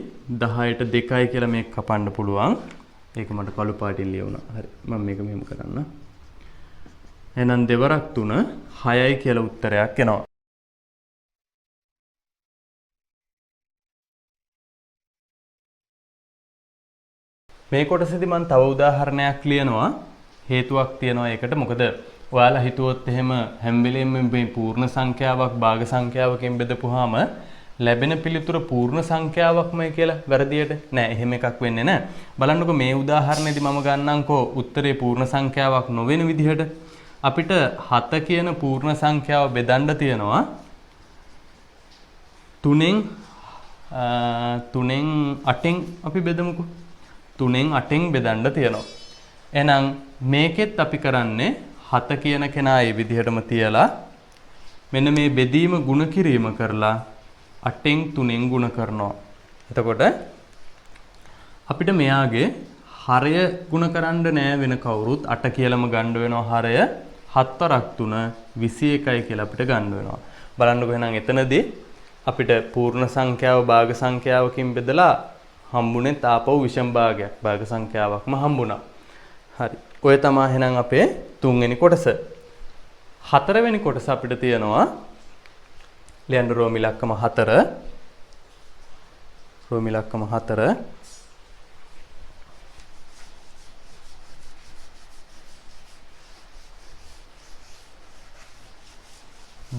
10ට 2යි කියලා මේක කපන්න පුළුවන්. ඒක මට කළු පාටින් ලියුණා. හරි. මම මේක මෙහෙම කරන්න. එහෙනම් දෙවරක් 3 6යි කියලා උත්තරයක් එනවා. මේ කොටසේදී මම තව උදාහරණයක් ලියනවා. හේතුවක් තියෙනවා ඒකට. මොකද ඔයාලා හිතුවොත් එහෙම හැම වෙලෙම මේ පූර්ණ සංඛ්‍යාවක් භාග සංඛ්‍යාවකින් බෙදපුවාම ලැබෙන පිළිතුර පූර්ණ සංඛ්‍යාවක්මයි කියලා වැරදියට නෑ. එහෙම එකක් වෙන්නේ නෑ. බලන්නකෝ මේ උදාහරණයේදී මම ගන්නම්කෝ උත්තරේ පූර්ණ සංඛ්‍යාවක් නොවන විදිහට. අපිට 7 කියන පූර්ණ සංඛ්‍යාව බෙදන්න තියෙනවා 3න් 8න් අපි බෙදමුකෝ. 3න් 8න් බෙදන්න තියෙනවා. එහෙනම් මේකෙත් අපි කරන්නේ 7 කියන කෙනා මේ විදිහටම තියලා මෙන්න මේ බෙදීම ಗುಣ කිරීම කරලා 8න් 3න් ಗುಣ කරනවා. එතකොට අපිට මෙයාගේ හරය ಗುಣ කරන්න නෑ වෙන කවුරුත් 8 කියලාම ගන්න වෙනවා හරය 7 වරක් 3 21යි කියලා අපිට ගන්න වෙනවා. බලන්නකෝ එහෙනම් එතනදී අපිට පූර්ණ සංඛ්‍යාව භාග සංඛ්‍යාවකින් බෙදලා හම්බුනේ තාපව විෂම භාගයක්. භාග සංඛ්‍යාවක්ම හම්බුණා. හරි. ඔය තමයි එහෙනම් අපේ 3 වෙනි කොටස. 4 වෙනි කොටස අපිට තියෙනවා ලියන්න රෝම ඉලක්කම 4. රෝම ඉලක්කම 4.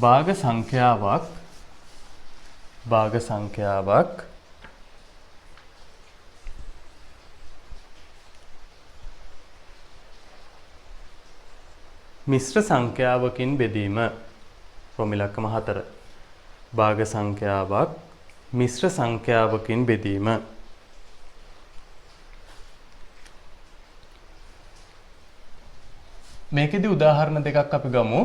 භාග සංඛ්‍යාවක් මිශ්‍ර සංඛ්‍යාවකින් බෙදීම. රෝම ඉලක්කම 4. භාග සංඛ්‍යාවක් මිශ්‍ර සංඛ්‍යාවකින් බෙදීම. මේකෙදි උදාහරණ දෙකක් අපි ගමු.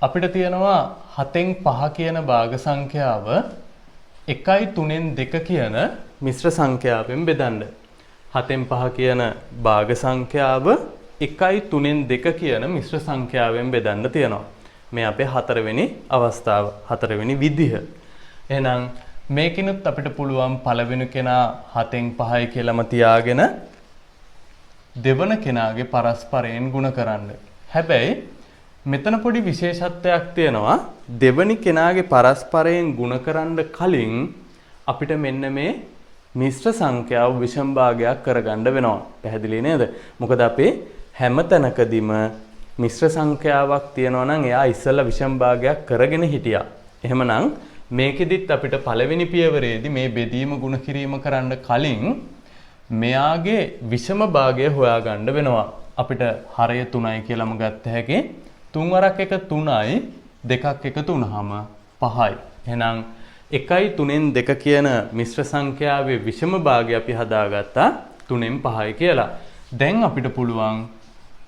අපිට තියෙනවා 7න් 5 කියන භාග සංඛ්‍යාව 1යි 3න් 2 කියන මිශ්‍ර සංඛ්‍යාවෙන් බෙදන්න. 7න් 5 කියන භාග සංඛ්‍යාව 1යි 3න් 2 කියන මිශ්‍ර සංඛ්‍යාවෙන් බෙදන්න තියෙනවා. මේ අපේ 4 වෙනි අවස්ථාව, 4 වෙනි විදිහ. එහෙනම් මේකිනුත් අපිට පුළුවන් පළවෙනි කෙනා 7න් 5යි කියලාම තියාගෙන දෙවන කෙනාගේ පරස්පරයෙන් ಗುಣ කරන්න. හැබැයි මෙතන පොඩි විශේෂත්වයක් තියෙනවා. දෙවනි කෙනාගේ පරස්පරයෙන් ಗುಣ කරන්න කලින් අපිට මෙන්න මේ මිශ්‍ර සංඛ්‍යාව විෂම භාගයක් කරගන්න වෙනවා. පැහැදිලි නේද? මොකද අපි හැම තැනකදීම මිශ්‍ර සංඛ්‍යාවක් තියෙනවා නම් එයා ඉස්සෙල්ලා විෂම භාගයක් කරගෙන හිටියා. එහෙමනම් මේකෙදිත් අපිට පළවෙනි පියවරේදී මේ බෙදීම ಗುಣ කිරීම කරන්න කලින් මෙයාගේ විෂම භාගය හොයාගන්න වෙනවා. අපිට හරය 3යි කියලාම ගත්ත හැකි. 3 වරක් 1 3යි, 2ක් එකතු වුනහම 5යි. එහෙනම් 1යි 3න් 2 කියන මිශ්‍ර සංඛ්‍යාවේ විෂම භාගය අපි හදාගත්තා 3න් 5යි කියලා. දැන් අපිට පුළුවන්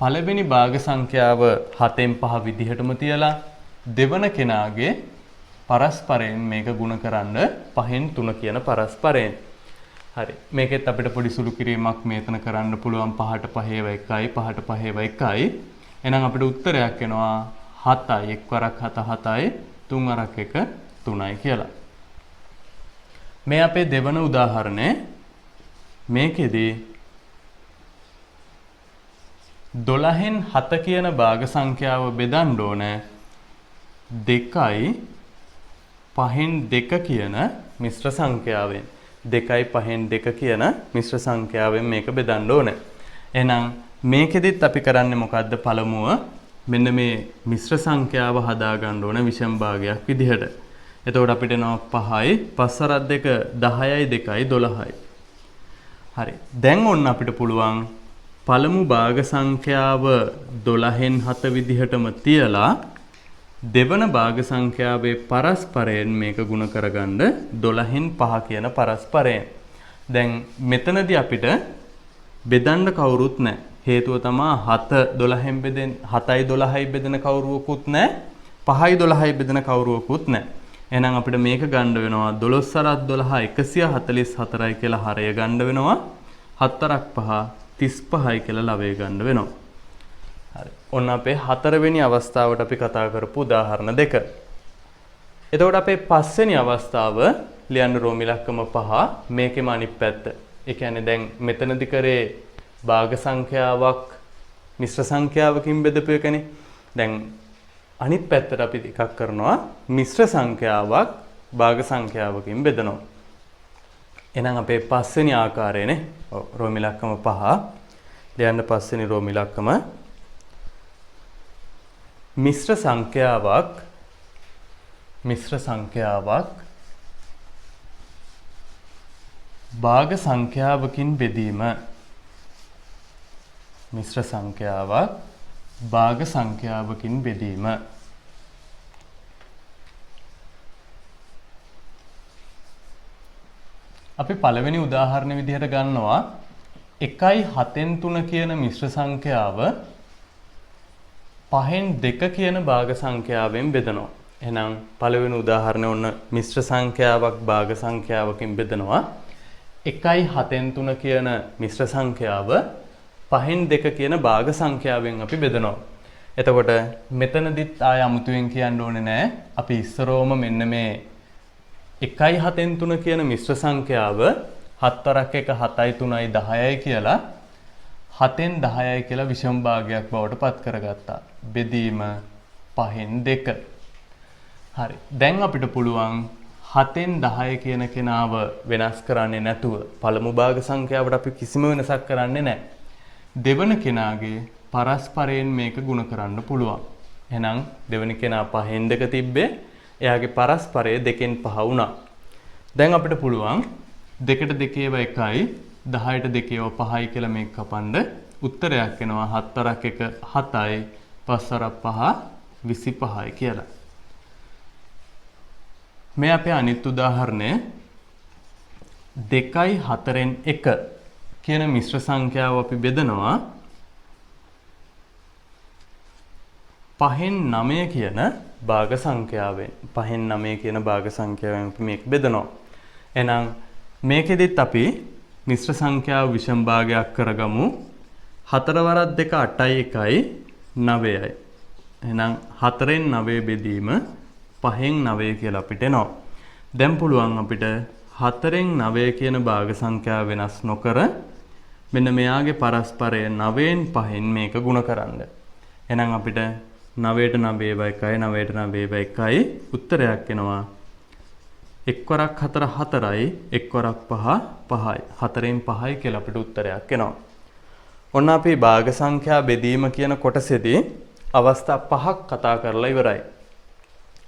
පළවෙනි භාග සංඛ්‍යාව 7න් 5 විදිහටම තියලා දෙවන කෙනාගේ පරස්පරයෙන් මේක ಗುಣ කරන්න 5න් 3 කියන පරස්පරයෙන්. හරි. මේකෙත් අපිට පොඩි සුළු කිරීමක් මේතන කරන්න පුළුවන් 5ට 5 1යි 5ට 5 1යි. එහෙනම් අපිට උත්තරයක් එනවා 7යි 1 වරක් 7 7යි 3 වරක් 1 3යි කියලා. මේ අපේ දෙවන උදාහරණය. මේකෙදී 12න් 7 කියන භාග සංඛ්‍යාව බෙදන්න ඕනේ 2යි 5න් 2 කියන මිශ්‍ර සංඛ්‍යාවෙන්. 2යි 5න් 2 කියන මිශ්‍ර සංඛ්‍යාවෙන් මේක බෙදන්න ඕනේ. එහෙනම් මේකෙදිත් අපි කරන්නේ මොකද්ද? පළමුව මෙන්න මේ මිශ්‍ර සංඛ්‍යාව හදා ගන්න ඕන විෂම භාගයක් විදිහට. එතකොට අපිට එනවා 5යි 5 වරක් 2 10යි 2යි 12යි. හරි. දැන් ඔන්න අපිට පුළුවන් පළමු භාග සංඛ්‍යාව 12න් 7 විදිහටම තියලා දෙවන භාග සංඛ්‍යාවේ පරස්පරයෙන් මේක ಗುಣ කරගන්න 12න් 5 කියන පරස්පරයෙන්. දැන් මෙතනදී අපිට බෙදන්න කවුරුත් නැහැ. හේතුව තමයි 7 12න් බෙදෙන 7යි 12යි බෙදෙන කවුරුවකුත් නැහැ. 5යි 12යි බෙදෙන කවුරුවකුත් නැහැ. එහෙනම් අපිට මේක ගන්න වෙනවා 12 අරක් 12 144යි කියලා හරය ගන්න වෙනවා. 7 අරක් 5 35යි කියලා ලවය ගන්න වෙනවා. හරි. ඔන්න අපේ 4 වෙනි අවස්ථාවට අපි කතා කරපු උදාහරණ දෙක. එතකොට අපේ 5 වෙනි අවස්ථාව ලියන්න රෝමි ඉලක්කම 5 මේකෙම අනිත් පැත්ත. ඒ කියන්නේ දැන් මෙතනදි කරේ භාග සංඛ්‍යාවක් මිශ්‍ර සංඛ්‍යාවකින් බෙදපු එකනේ. දැන් අනිත් පැත්තට අපි එකක් කරනවා මිශ්‍ර සංඛ්‍යාවක් භාග සංඛ්‍යාවකින් බෙදනවා. එහෙනම් අපේ 5 වෙනි ආකාරයනේ. ඔව් රෝමි ඉලක්කම 5 ලියන්න 5 වෙනි රෝමි ඉලක්කම මිශ්‍ර සංඛ්‍යාවක් භාග සංඛ්‍යාවකින් බෙදීම. මිශ්‍ර සංඛ්‍යාවක් භාග සංඛ්‍යාවකින් බෙදීම. අපි පළවෙනි උදාහරණ විදිහට ගන්නවා 1/7 කියන මිශ්‍ර සංඛ්‍යාව 5/2 කියන භාග සංඛ්‍යාවෙන් බෙදනවා. එහෙනම් පළවෙනි උදාහරණය ඔන්න මිශ්‍ර සංඛ්‍යාවක් භාග සංඛ්‍යාවකින් බෙදනවා. 1/7 කියන මිශ්‍ර සංඛ්‍යාව 5/2 කියන භාග සංඛ්‍යාවෙන් අපි බෙදනවා. එතකොට මෙතනදිත් ආය අමුතුවෙන් කියන්න ඕනේ නැහැ. අපි ඉස්සරෝම මෙන්න මේ 1/7 කියන මිශ්‍ර සංඛ්‍යාව 7 වරක් 1 7යි 3යි 10යි කියලා 7න් 10යි කියලා විෂම භාගයක් බවට පත් කරගත්තා. බෙදීම 5/2. හරි. දැන් අපිට පුළුවන් 7න් 10 කියන කෙනාව වෙනස් කරන්නේ නැතුව පළමු භාග සංඛ්‍යාවට අපි කිසිම වෙනසක් කරන්නේ නැහැ. දෙවන කෙනාගේ පරස්පරයෙන් මේක ගුණ කරන්න පුළුවන්. එහෙනම් දෙවෙනි කෙනා 5/2 තිබ්බේ. එයාගේ පරස්පරය 2න් 5 වුණා. දැන් අපිට පුළුවන් 2ට 2 1යි 10ට 2 5යි කියලා මේක කපන්න උත්තරයක් එනවා 7 වරක් 1 7යි 5 වරක් 5 25යි කියලා. මේ අපේ අනිත් උදාහරණය 2/4න් 1 කියන මිශ්‍ර සංඛ්‍යාව අපි බෙදනවා 5/9 කියන භාග සංඛ්‍යාවෙන්. 5/9 කියන භාග සංඛ්‍යාවෙන් අපි මේක බෙදනවා. එහෙනම් මේකෙදිත් අපි මිශ්‍ර සංඛ්‍යාව විෂම භාගයක් කරගමු. 4 වරක් 2 8යි 1යි 9යි. එහෙනම් 4න් 9 බෙදීම 5න් 9 කියලා අපිට එනවා. දැන් පුළුවන් අපිට 4න් 9 කියන භාග සංඛ්‍යාව වෙනස් නොකර මෙන්න මෙයාගේ පරස්පරය 9න් 5න් මේක ගුණ කරන්න. එහෙනම් අපිට 9ට 9 1යි 9ට 9 1යි උත්තරයක් එනවා 1 වරක් 4 4යි 1 වරක් 5 5යි 4න් 5යි කියලා අපිට උත්තරයක් එනවා. ඔන්න අපි භාග සංඛ්‍යා බෙදීම කියන කොටසේදී අවස්ථා 5ක් කතා කරලා ඉවරයි.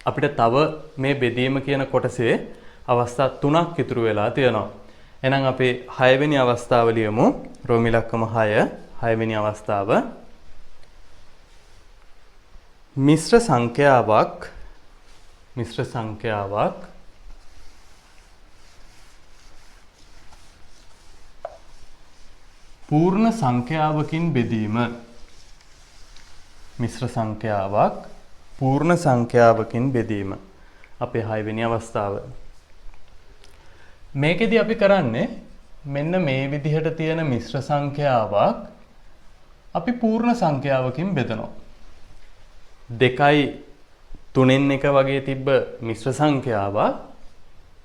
අපිට තව මේ බෙදීම කියන කොටසේ අවස්ථා 3ක් ඉතුරු වෙලා තියෙනවා. එහෙනම් අපි 6 වෙනි අවස්ථාව ලියමු. රෝමි ඉලක්කම 6 වෙනි අවස්ථාව මිශ්‍ර සංඛ්‍යාවක් පූර්ණ සංඛ්‍යාවකින් බෙදීම. මිශ්‍ර සංඛ්‍යාවක් පූර්ණ සංඛ්‍යාවකින් බෙදීම අපේ 6 වෙනි අවස්ථාව. මේකෙදි අපි කරන්නේ මෙන්න මේ විදිහට තියෙන මිශ්‍ර සංඛ්‍යාවක් අපි පූර්ණ සංඛ්‍යාවකින් බෙදනවා. 2යි 3න් 1 වගේ තිබ්බ මිශ්‍ර සංඛ්‍යාවක්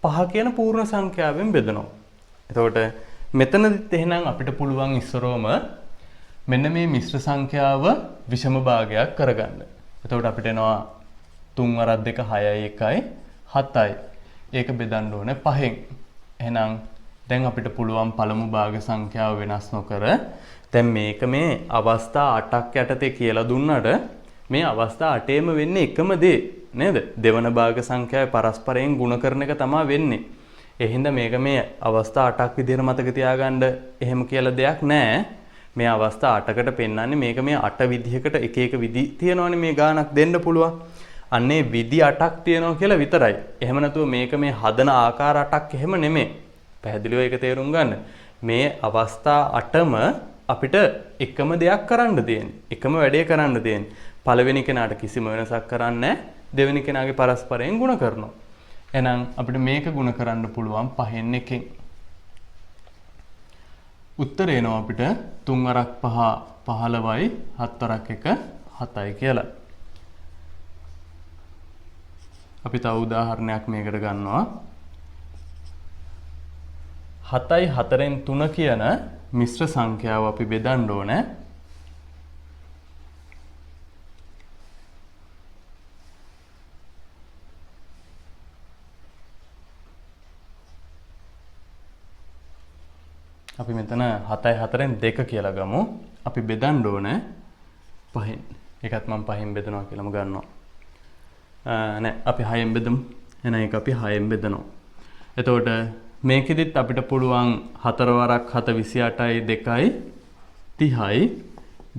5 කියන පූර්ණ සංඛ්‍යාවෙන් බෙදනවා. එතකොට මෙතනදිත් එහෙනම් අපිට පුළුවන් ඉස්සරෝම මෙන්න මේ මිශ්‍ර සංඛ්‍යාව විෂම භාගයක් කරගන්න. එතකොට අපිට එනවා 3 වරක් 2 6යි 1යි 7යි. ඒක බෙදන්න ඕනේ 5න්. එහෙනම් දැන් අපිට පුළුවන් පළමු භාග සංඛ්‍යාව වෙනස් නොකර දැන් මේක මේ අවස්ථා 8ක් යටතේ කියලා දුන්නට මේ අවස්ථා 8ෙම වෙන්නේ එකම දේ නේද? දෙවන භාග සංඛ්‍යාවේ පරස්පරයෙන් ගුණ කරන එක තමයි වෙන්නේ. ඒ හින්දා මේක මේ අවස්ථා 8ක් විදිහට මතක තියාගන්න එහෙම කියලා දෙයක් නැහැ. මේ අවස්ථා 8කට පෙන්වන්නේ මේක මේ 8 විදිහකට එක එක විදි තියෙනවනේ මේ ගානක් දෙන්න පුළුවන්. අන්නේ විදි 8ක් තියෙනවා කියලා විතරයි. එහෙම නැතුව මේක මේ හදන ආකාර 8ක් එහෙම නෙමෙයි. පැහැදිලිව ඒක තේරුම් ගන්න. මේ අවස්ථා 8ම අපිට එකම දෙයක් කරන්න තියෙන්නේ. එකම වැඩේ කරන්න තියෙන්නේ. පළවෙනි කෙනාට කිසිම වෙනසක් කරන්නේ නැහැ. දෙවෙනි කෙනාගේ පරස්පරයෙන් ගුණ කරනවා. එහෙනම් අපිට මේක ගුණ කරන්න පුළුවන් 5න් එකෙන්. උත්තරේ එනවා අපිට 3 වරක් 5 15යි 7 වරක් 1 7යි කියලා. අපි තව උදාහරණයක් මේකට ගන්නවා. 7යි 4න් 3 කියන මිශ්‍ර සංඛ්‍යාව අපි බෙදන්න ඕනේ. අපි මෙතන 7යි 4න් 2 කියලා ගමු. අපි බෙදන්න ඕනේ 5න්. ඒකත් මම 5න් බෙදනවා කියලාම ගන්නවා. නෑ අපි 6න් බෙදමු. එහෙනම් ඒක අපි 6න් බෙදනවා. එතකොට මේකෙදිත් අපිට පුළුවන් 4 වරක් 7 28යි 2යි 30යි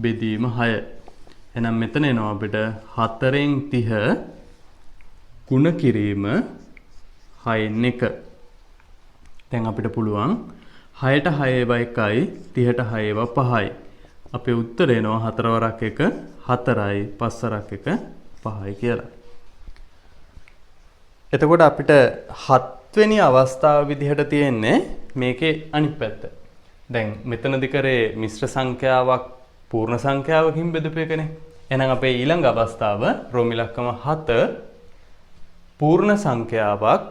බෙදීම 6. එහෙනම් මෙතන එනවා අපිට 4න් 30 ගුණ කිරීම 6න් 1. දැන් අපිට පුළුවන් 6ට 6 1යි 30ට 6 5යි. අපේ උත්තරේ එනවා 4 වරක් 1 4යි 5 වරක් 1 5යි කියලා. එතකොට අපිට 7 වෙනි අවස්ථාව විදිහට තියෙන්නේ මේකේ අනිත් පැත්ත. දැන් මෙතනදි කරේ මිශ්‍ර සංඛ්‍යාවක් පූර්ණ සංඛ්‍යාවකින් බෙදපු එකනේ. එහෙනම් අපේ ඊළඟ අවස්ථාව රෝම ඉලක්කම 7 පූර්ණ සංඛ්‍යාවක්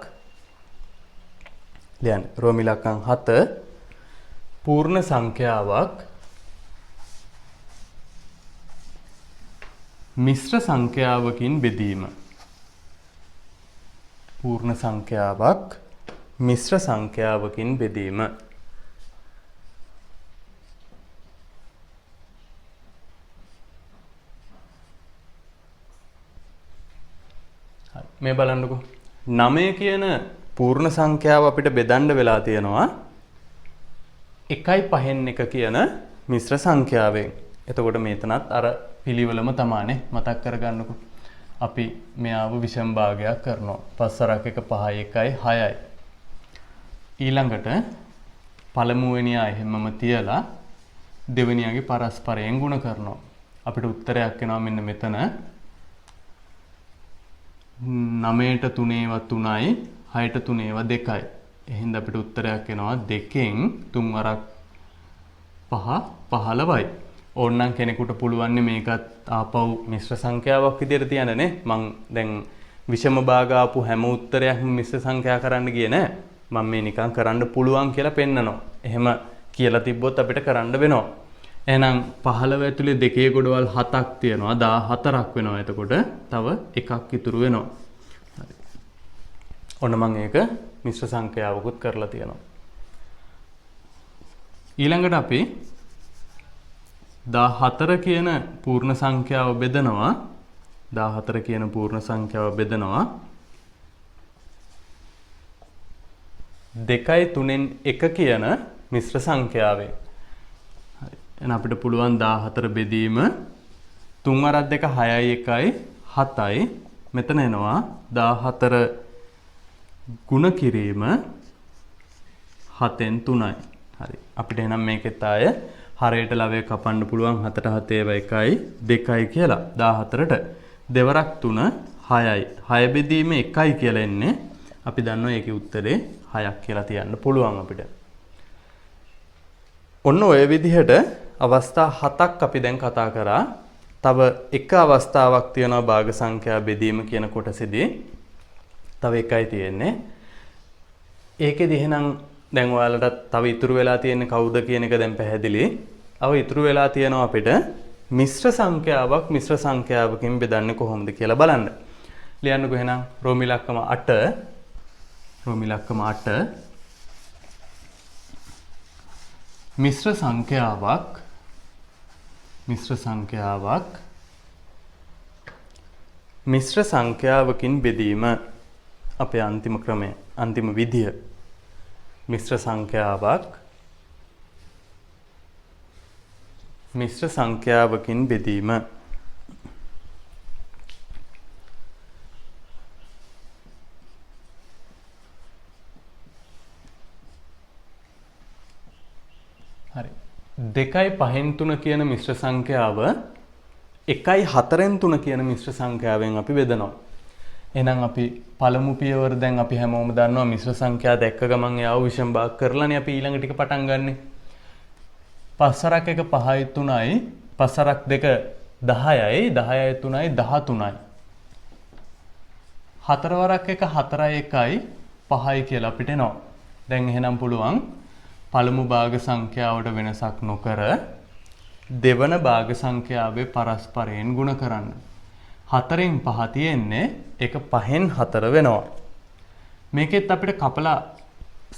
ලියන්න. රෝම ඉලක්කම් 7 පූර්ණ සංඛ්‍යාවක් මිශ්‍ර සංඛ්‍යාවකින් බෙදීම. පූර්ණ සංඛ්‍යාවක් මිශ්‍ර සංඛ්‍යාවකින් බෙදීම. මේ බලන්නකෝ 9 කියන පූර්ණ සංඛ්‍යාව අපිට බෙදන්න වෙලා තියෙනවා 1යි 5න් 1 කියන මිශ්‍ර සංඛ්‍යාවෙන්. එතකොට මේතනත් අර පිළිවෙලම තමානේ මතක් කරගන්නකෝ. අපි මෙයාව විෂම භාගයක් කරනවා. 5 වරක් 1 5යි 1යි 6යි. ඊළඟට පළමුවෙනියා එහෙමම තියලා දෙවෙනියාගේ පරස්පරයෙන් ගුණ කරනවා. අපිට උත්තරයක් එනවා මෙන්න මෙතන 9ට 3 3යි 6ට 3 2යි. එහෙනම් අපිට උත්තරයක් එනවා 2න් 3 වරක් 5 15යි. ඕනනම් කෙනෙකුට පුළුවන් මේකත් ආපහු මිශ්‍ර සංඛ්‍යාවක් විදිහට තියන්නනේ. මං දැන් විෂම භාග ආපු හැම උත්තරයක්ම මිශ්‍ර සංඛ්‍යා කරන්න ගියේ නෑ. මම මේ නිකන් කරන්න පුළුවන් කියලා පෙන්නනවා. එහෙම කියලා තිබ්බොත් අපිට කරන්න වෙනවා. එහෙනම් 15 ඇතුලේ දෙකේ ගොඩවල් 7ක් තියෙනවා. 14ක් වෙනවා. එතකොට තව එකක් ඉතුරු වෙනවා. හරි. ඔන්න මම ඒක මිශ්‍ර සංඛ්‍යාවකුත් කරලා තියෙනවා. ඊළඟට අපි 14 කියන පූර්ණ සංඛ්‍යාව බෙදනවා. 14 කියන පූර්ණ සංඛ්‍යාව බෙදනවා 2යි 3න් 1 කියන මිශ්‍ර සංඛ්‍යාවෙන්. හරි. එහෙනම් අපිට පුළුවන් 14 බෙදීම 3 වරක් 2 6යි 1යි 7යි. මෙතන එනවා 14 ගුණ කිරීම 7න් 3යි. හරි. අපිට එහෙනම් මේකෙත් ආය හරයට ලවය කපන්න පුළුවන් 7ට 7 1යි 2යි කියලා 14ට දෙවරක් 3 6යි. 6 බෙදීම 1යි කියලා එන්නේ. අපි දන්නවා ඒකේ උත්තරේ 6ක් කියලා තියන්න පුළුවන් අපිට. ඔන්න ඔය විදිහට අවස්ථා 7ක් අපි දැන් කතා කරා. තව එක අවස්ථාවක් තියෙනවා භාග සංඛ්‍යා බෙදීම කියන කොටසේදී. තව එකයි තියෙන්නේ. ඒකෙදි එහෙනම් දැන් ඔයාලට තව ඉතුරු වෙලා තියෙන්නේ කවුද කියන එක දැන් පැහැදිලි. අව ඉතුරු වෙලා තියෙනවා අපිට මිශ්‍ර සංඛ්‍යාවක් මිශ්‍ර සංඛ්‍යාවකින් බෙදන්නේ කොහොමද කියලා බලන්න. ලියන්නකෝ එහෙනම් රෝම ඉලක්කම 8 මිශ්‍ර සංඛ්‍යාවක් මිශ්‍ර සංඛ්‍යාවකින් බෙදීම අපේ අන්තිම ක්‍රමය අන්තිම විදිය. මිශ්‍ර සංඛ්‍යාවක් මිශ්‍ර සංඛ්‍යාවකින් බෙදීම. හරි. 2යි 5න් 3 කියන මිශ්‍ර සංඛ්‍යාව 1යි 4න් 3 කියන මිශ්‍ර සංඛ්‍යාවෙන් අපි බෙදනවා. එහෙනම් අපි පළමු පියවර දැන් අපි හැමෝම දන්නවා මිශ්‍ර සංඛ්‍යා දැක්ක ගමන් එයාව විෂම භාග කරලානේ අපි ඊළඟ ටික පටන් ගන්නෙ. 5 1 5යි 3යි 5 2 10යි 10යි 3යි 13යි. 4 වරක් 1 4යි 1යි 5යි කියලා අපිට එනවා. දැන් එහෙනම් පුළුවන් පළමු භාග සංඛ්‍යාවට වෙනසක් නොකර දෙවන භාග සංඛ්‍යාවේ පරස්පරයෙන් ගුණ කරන්න. 4න් 5 තියෙන්නේ ඒක 5න් 4 වෙනවා. මේකෙත් අපිට කපලා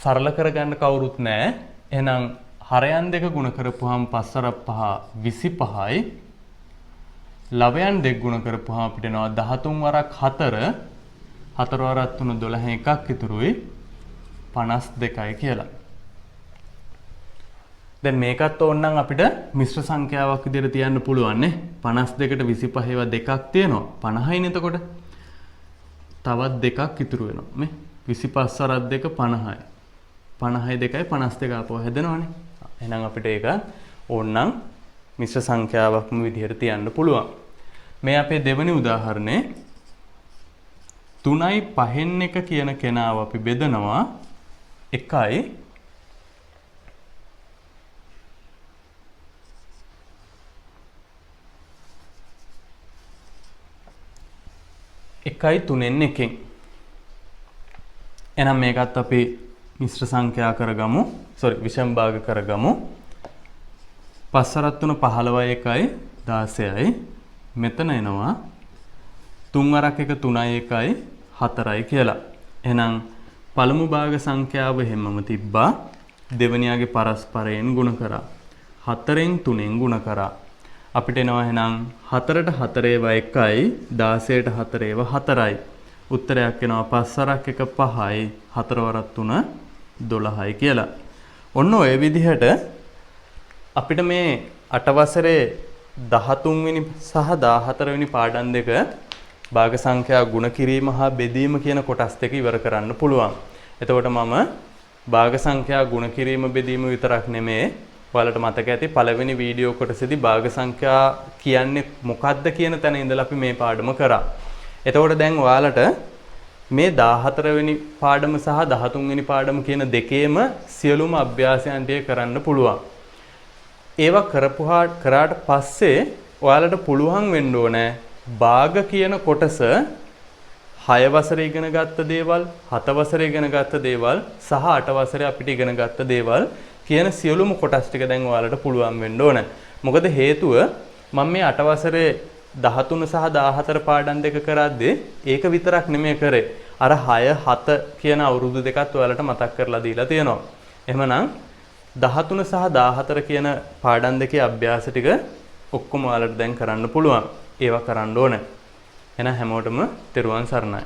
සරල කරගන්න කවුරුත් නැහැ. එහෙනම් හරයන් දෙක ගුණ කරපුවාම 5 5 25යි. ලවයන් දෙක ගුණ කරපුවාම අපිට එනවා 13 වරක් 4 4 වරක් 3 12 එකක් ඉතුරුයි 52යි කියලා. දැන් මේකත් ඕනනම් අපිට මිශ්‍ර සංඛ්‍යාවක් විදිහට තියන්න පුළුවන් නේ. 52ට 25 ඒවා දෙකක් තියෙනවා. 50යිනේ එතකොට. තවත් දෙකක් ඉතුරු වෙනවා. මේ 25 වරක් 2 50යි. 50යි 2යි 52 ආපුවා හැදෙනවනේ. එහෙනම් අපිට ඒක ඕනනම් මිශ්‍ර සංඛ්‍යාවක්ම විදිහට තියන්න පුළුවන්. මේ අපේ දෙවෙනි උදාහරණේ 3යි 5න් 1 කියන කෙනාව අපි බෙදනවා 1යි 3න් 1. එහෙනම් මේකත් අපි මිශ්‍ර සංඛ්‍යා කරගමු. විෂම භාග කරගමු. 5 3 15යි 1යි 16යි. මෙතන එනවා 3 වරක් 1 3යි 1යි 4යි කියලා. එහෙනම් පළමු භාග සංඛ්‍යාව හැමම තිබ්බා. දෙවෙනියාගේ පරස්පරයෙන් ගුණ කරා. 4න් 3න් ගුණ කරා. අපිට එනවා එහෙනම් 4ට 4 ඒවා 1යි 16ට 4 ඒවා 4යි. උත්තරයක් එනවා 5 වරක් 1 5යි 4 වරක් 3 12යි කියලා. ඔන්න ඔය විදිහට අපිට මේ 8 වසරේ 13 වෙනි සහ 14 වෙනි පාඩම් දෙක භාග සංඛ්‍යා ගුණ කිරීම හා බෙදීම කියන කොටස් දෙක ඉවර කරන්න පුළුවන්. එතකොට මම භාග සංඛ්‍යා ගුණ කිරීම බෙදීම විතරක් නෙමෙයි ඔයාලට මතක ඇති පළවෙනි වීඩියෝ කොටසේදී භාග සංඛ්‍යා කියන්නේ මොකක්ද කියන තැන ඉඳලා අපි මේ පාඩම කරා. එතකොට දැන් ඔයාලට මේ 14 වෙනි පාඩම සහ 13 වෙනි පාඩම කියන දෙකේම සියලුම අභ්‍යාසයන් ටික කරන්න පුළුවන්. ඒවා කරාට පස්සේ ඔයාලට පුළුවන් වෙන්න ඕනේ භාග කියන කොටස 6 වසරේ ඉගෙන ගත්ත දේවල්, 7 වසරේ ඉගෙන ගත්ත දේවල් සහ 8 වසරේ අපිට ඉගෙන ගත්ත දේවල් කියන සියලුම කොටස් ටික දැන් ඔයාලට පුළුවන් වෙන්න ඕන. මොකද හේතුව මම මේ 8 වසරේ 13 සහ 14 පාඩම් දෙක කරද්දී ඒක විතරක් නෙමෙයි කරේ. අර 6 7 කියන අවුරුදු දෙකත් ඔයාලට මතක් කරලා දීලා තියෙනවා. එහෙමනම් 13 සහ 14 කියන පාඩම් දෙකේ අභ්‍යාස ටික ඔක්කොම ඔයාලට දැන් කරන්න පුළුවන්. ඒවා කරන්න ඕන. එහෙනම් හැමෝටම තෙරුවන් සරණයි.